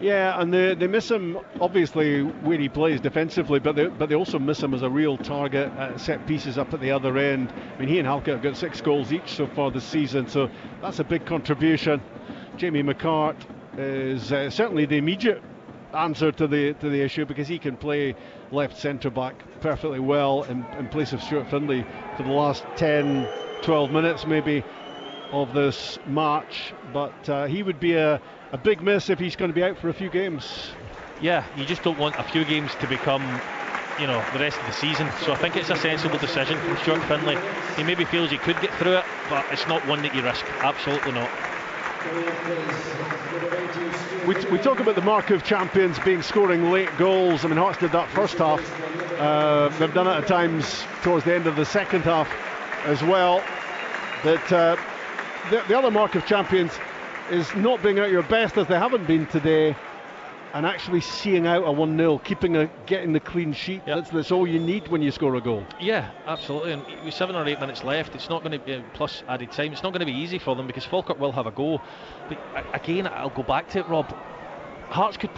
Yeah, and they miss him obviously where he plays defensively, but they also miss him as a real target at set pieces up at the other end. I mean, he and Halkett have got 6 goals each so far this season, so that's a big contribution. Jamie McCart is certainly the immediate answer to the issue, because he can play left centre back perfectly well in place of Stuart Findlay for the last 10-12 minutes maybe of this match, but he would be a big miss if he's going to be out for a few games. Yeah, you just don't want a few games to become, you know, the rest of the season. So I think it's a sensible decision from Stuart Findlay. He maybe feels he could get through it, but it's not one that you risk. Absolutely not. We talk about the mark of champions being scoring late goals. I mean, Hearts did that first half. They've done it at times towards the end of the second half as well. But the other mark of champions is not being at your best, as they haven't been today, and actually seeing out a 1-0, getting the clean sheet. Yep. That's all you need when you score a goal. Yeah, absolutely. And with 7 or 8 minutes left, it's not going to be, plus added time, it's not going to be easy for them because Falkirk will have a go. But again, I'll go back to it, Rob. Hearts could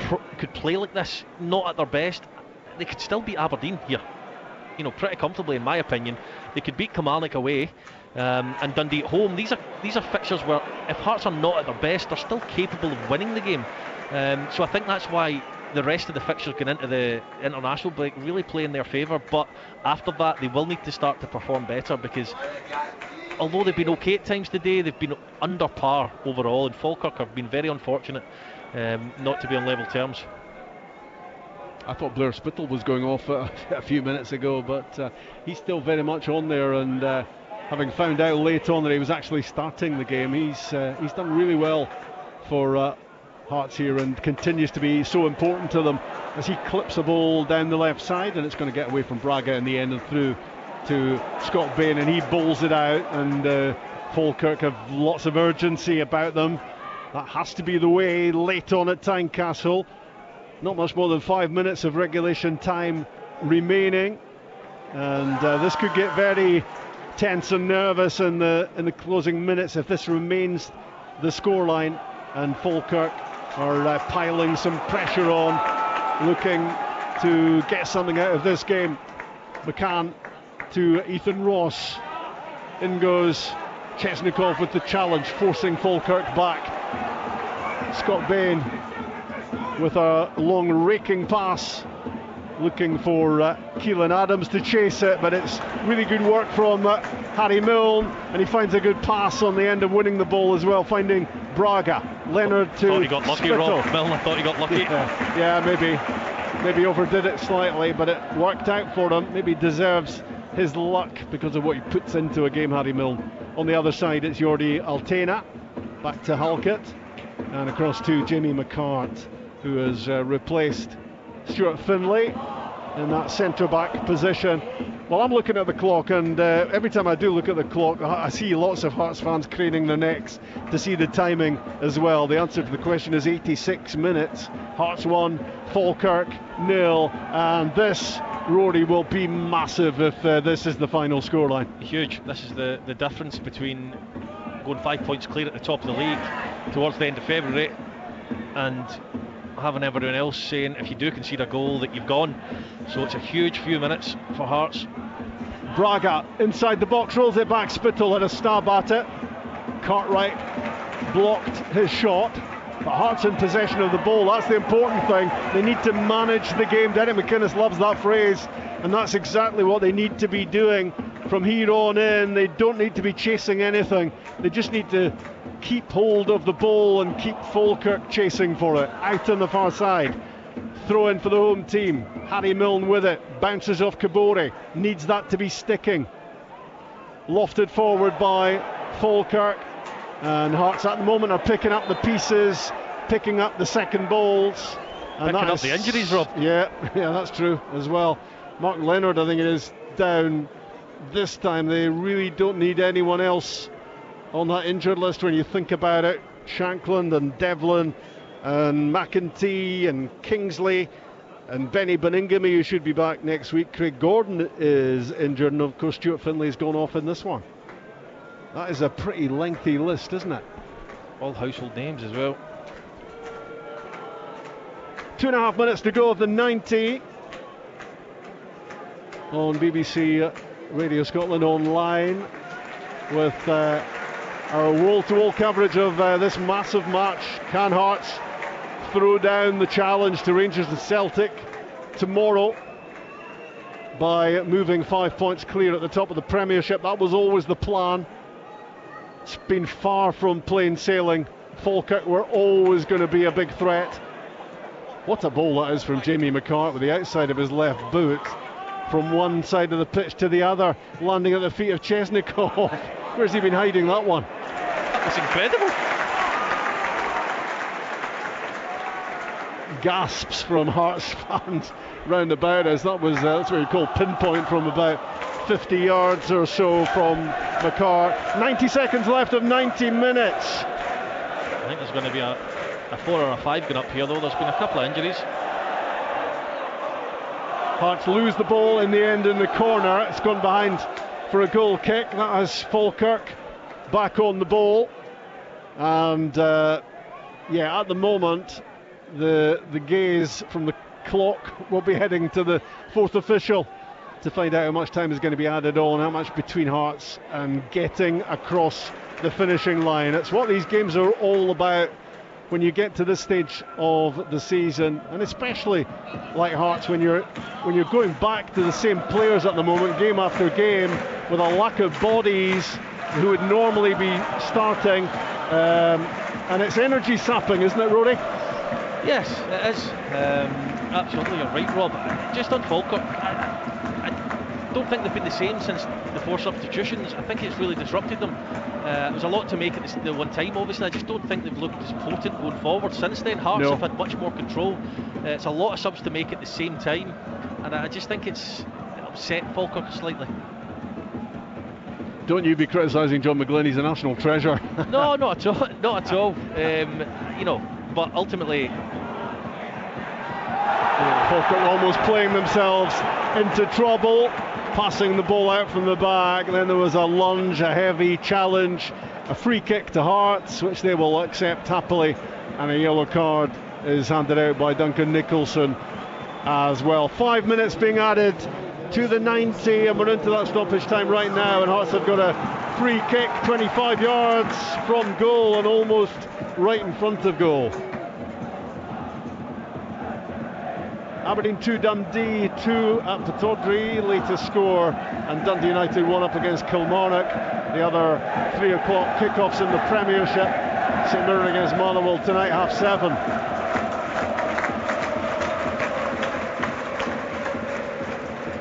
play like this, not at their best. They could still beat Aberdeen here, pretty comfortably, in my opinion. They could beat Kilmarnock away, and Dundee at home. These are fixtures where if Hearts are not at their best, they're still capable of winning the game. So I think that's why the rest of the fixtures going into the international break really play in their favour. But after that, they will need to start to perform better, because although they've been okay at times today, they've been under par overall, and Falkirk have been very unfortunate not to be on level terms. I thought Blair Spittle was going off a few minutes ago, but he's still very much on there, and having found out late on that he was actually starting the game, he's done really well for Hearts here, and continues to be so important to them as he clips a ball down the left side, and it's going to get away from Braga in the end and through to Scott Bain, and he bowls it out, and Falkirk have lots of urgency about them. That has to be the way late on at Tynecastle. Not much more than 5 minutes of regulation time remaining, and this could get very tense and nervous in the closing minutes if this remains the scoreline, and Falkirk are piling some pressure on, looking to get something out of this game. McCann to Ethan Ross. In goes Chesnikov with the challenge, forcing Falkirk back. Scott Bain with a long raking pass, looking for Keelan Adams to chase it, but it's really good work from Harry Milne, and he finds a good pass on the end of winning the ball as well, finding Braga. Leonard to thought he got lucky, Spittle. Rob. Milne, I thought he got lucky. Yeah, maybe overdid it slightly, but it worked out for him. Maybe deserves his luck because of what he puts into a game, Harry Milne. On the other side, it's Jordi Altena, back to Halkett, and across to Jamie McCart, who has replaced Stuart Finlay in that centre-back position. Well, I'm looking at the clock, and every time I do look at the clock, I see lots of Hearts fans craning their necks to see the timing as well. The answer to the question is 86 minutes. Hearts 1, Falkirk 0, and this, Rory, will be massive if this is the final scoreline. Huge. This is the difference between going 5 points clear at the top of the league towards the end of February and having everyone else saying if you do concede a goal that you've gone. So it's a huge few minutes for Hearts. Braga inside the box, rolls it back. Spittle had a stab at it. Cartwright blocked his shot, but Hearts in possession of the ball. That's the important thing. They need to manage the game. Derek McInnes loves that phrase, and that's exactly what they need to be doing from here on in. They don't need to be chasing anything. They just need to keep hold of the ball and keep Falkirk chasing for it. Out on the far side, throw in for the home team. Harry Milne with it, bounces off Kabore, needs that to be sticking. Lofted forward by Falkirk, and Hearts at the moment are picking up the pieces, picking up the second balls, and picking up the injuries, Rob. Yeah, that's true as well. Mark Leonard, I think it is, down this time. They really don't need anyone else on that injured list when you think about it. Shankland and Devlin and McEntee and Kingsley and Benny Beningame, who should be back next week. Craig Gordon is injured, and of course Stuart Finlay's gone off in this one. That is a pretty lengthy list, isn't it? All household names as well. 2.5 minutes to go of the 90 on BBC Radio Scotland Online, with our wall-to-wall coverage of this massive match. Can Hearts throw down the challenge to Rangers and Celtic tomorrow by moving 5 points clear at the top of the Premiership? That was always the plan. It's been far from plain sailing. Falkirk were always going to be a big threat. What a ball that is from Jamie McCart with the outside of his left boot, from one side of the pitch to the other, landing at the feet of Chesnikov. Where's he been hiding that one? That was incredible. Gasps from Hearts fans round about us. That was that's what you call pinpoint, from about 50 yards or so from McCart. 90 seconds left of 90 minutes. think there's going to be a 4 or a 5 going up here, though. There's been a couple of injuries. Hearts lose the ball in the end in the corner. It's gone behind for a goal kick. That has Falkirk back on the ball. And at the moment, the gaze from the clock will be heading to the fourth official to find out how much time is going to be added on, how much between Hearts and getting across the finishing line. It's what these games are all about when you get to this stage of the season, and especially like Hearts when you're going back to the same players at the moment, game after game, with a lack of bodies who would normally be starting, and it's energy sapping, isn't it, Rory? Yes, it is. Absolutely, you're right, Rob. Just on Falkirk, I don't think they've been the same since the 4 substitutions. I think it's really disrupted them. There's a lot to make at the one time, obviously. I just don't think they've looked as potent going forward since then. Hearts have had much more control. It's a lot of subs to make at the same time, and I just think it's upset Falkirk slightly. Don't you be criticising John McGlynn, he's a national treasure. No, not at all. Not at all. But ultimately, Falkirk almost playing themselves into trouble, passing the ball out from the back. Then there was a lunge, a heavy challenge, a free kick to Hearts, which they will accept happily, and a yellow card is handed out by Duncan Nicholson as well. 5 minutes being added to the 90, and we're into that stoppage time right now, and Hearts have got a free kick 25 yards from goal and almost right in front of goal. Aberdeen 2, Dundee 2 at Pittodrie, latest score, and Dundee United 1 up against Kilmarnock. The other 3 o'clock kickoffs in the Premiership, St Mirren against Motherwell tonight, 7:30.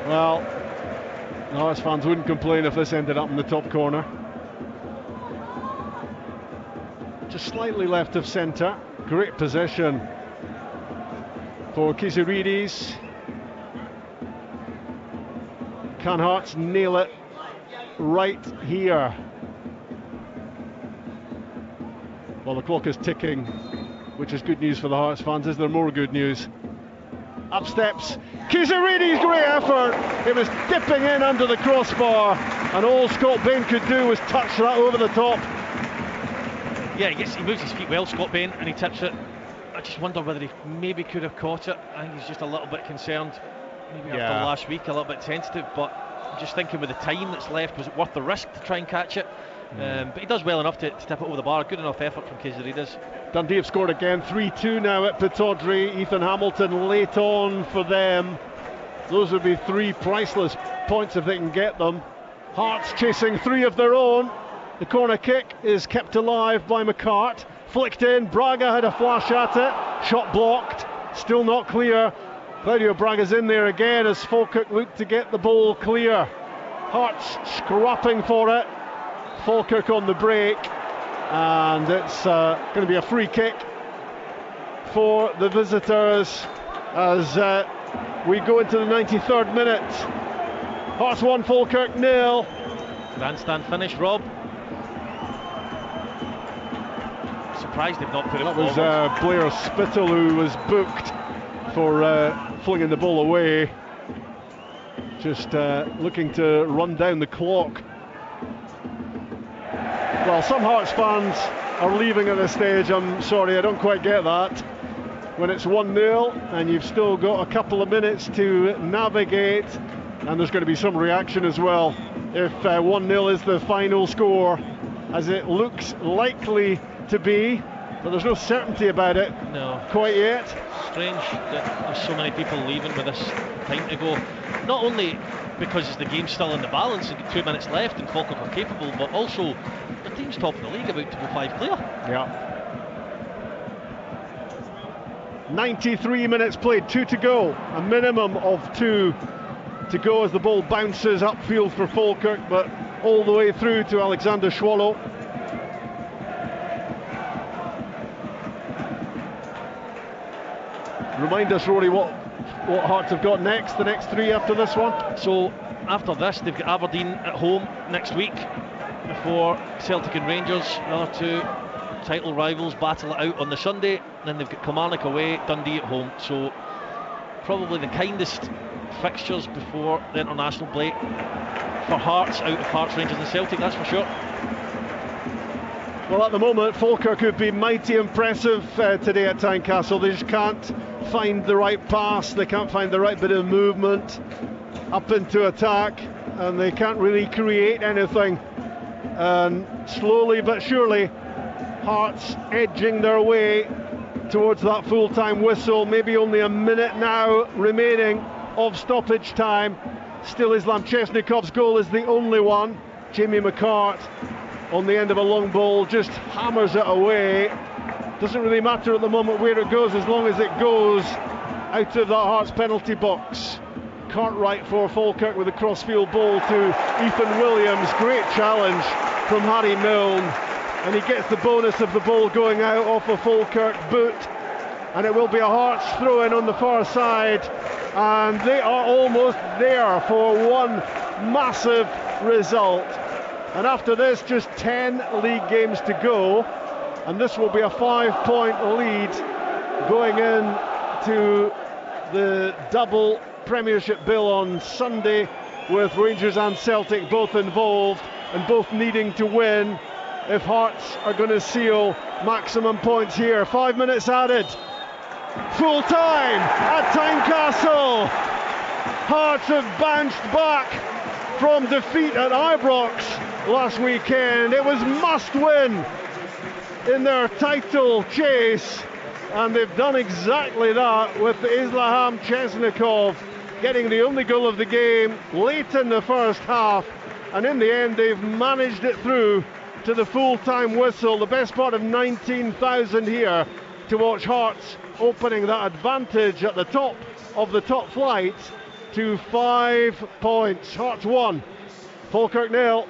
Well, the Hearts fans wouldn't complain if this ended up in the top corner. Just slightly left of centre, great position for Kisiridis. Can Hearts nail it right here? Well, the clock is ticking, which is good news for the Hearts fans. Is there more good news? Up steps Kisiridis, great effort. It was dipping in under the crossbar, and all Scott Bain could do was touch that over the top. Yeah, he moves his feet well, Scott Bain, and he tips it. I just wonder whether he maybe could have caught it. I think he's just a little bit concerned, maybe after last week, a little bit tentative, but I'm just thinking with the time that's left, was it worth the risk to try and catch it? But he does well enough to tip it over the bar. Good enough effort from Kisiridis. Dundee have scored again, 3-2 now at Pittodrie. Ethan Hamilton late on for them. Those would be 3 priceless points if they can get them. Hearts chasing 3 of their own. The corner kick is kept alive by McCart. Flicked in, Braga had a flash at it, shot blocked, still not clear. Claudio Braga's in there again as Falkirk look to get the ball clear. Hearts scrapping for it, Falkirk on the break, and it's going to be a free kick for the visitors as we go into the 93rd minute. Hearts 1, Falkirk 0. Grandstand finish, Rob. Surprised they've not put it forward. That was Blair Spittle who was booked for flinging the ball away. Just looking to run down the clock. Well, some Hearts fans are leaving at this stage. I'm sorry, I don't quite get that. When it's 1-0 and you've still got a couple of minutes to navigate, and there's going to be some reaction as well if 1-0 is the final score, as it looks likely to be, but there's no certainty about it quite yet. Strange that there's so many people leaving with this time to go. Not only because the game's still in the balance and 2 minutes left and Falkirk are capable, but also the team's top of the league, about to go 5 clear. Yeah. 93 minutes played, 2 to go, a minimum of 2 to go as the ball bounces upfield for Falkirk, but all the way through to Alexander Schwallow. Remind us, Rory, what Hearts have got next, the next 3 after this one. So after this, they've got Aberdeen at home next week before Celtic and Rangers, the other 2 title rivals battle it out on the Sunday, then they've got Kilmarnock away, Dundee at home, so probably the kindest fixtures before the international break for Hearts, out of Hearts, Rangers and Celtic, that's for sure. Well, at the moment, Falkirk could be mighty impressive today at Tynecastle. They just can't find the right pass, they can't find the right bit of movement up into attack, and they can't really create anything. And slowly but surely, Hearts edging their way towards that full-time whistle. Maybe only a minute now remaining of stoppage time. Still Islam Chesnikov's goal is the only one. Jamie McCart on the end of a long ball just hammers it away. Doesn't really matter at the moment where it goes, as long as it goes out of that Hearts penalty box. Cartwright for Falkirk with a crossfield ball to Ethan Williams. Great challenge from Harry Milne, and he gets the bonus of the ball going out off a Falkirk boot, and it will be a Hearts throw-in on the far side, and they are almost there for one massive result. And after this, just 10 league games to go, and this will be a 5-point lead going in to the double Premiership bill on Sunday, with Rangers and Celtic both involved and both needing to win if Hearts are going to seal maximum points here. 5 minutes added, full time at Tynecastle. Hearts have bounced back from defeat at Ibrox last weekend. It was must win in their title chase, and they've done exactly that with Islam Chesnikov getting the only goal of the game late in the first half, and in the end they've managed it through to the full-time whistle. The best part of 19,000 here to watch Hearts opening that advantage at the top of the top flight to 5 points. Hearts 1, Falkirk 0.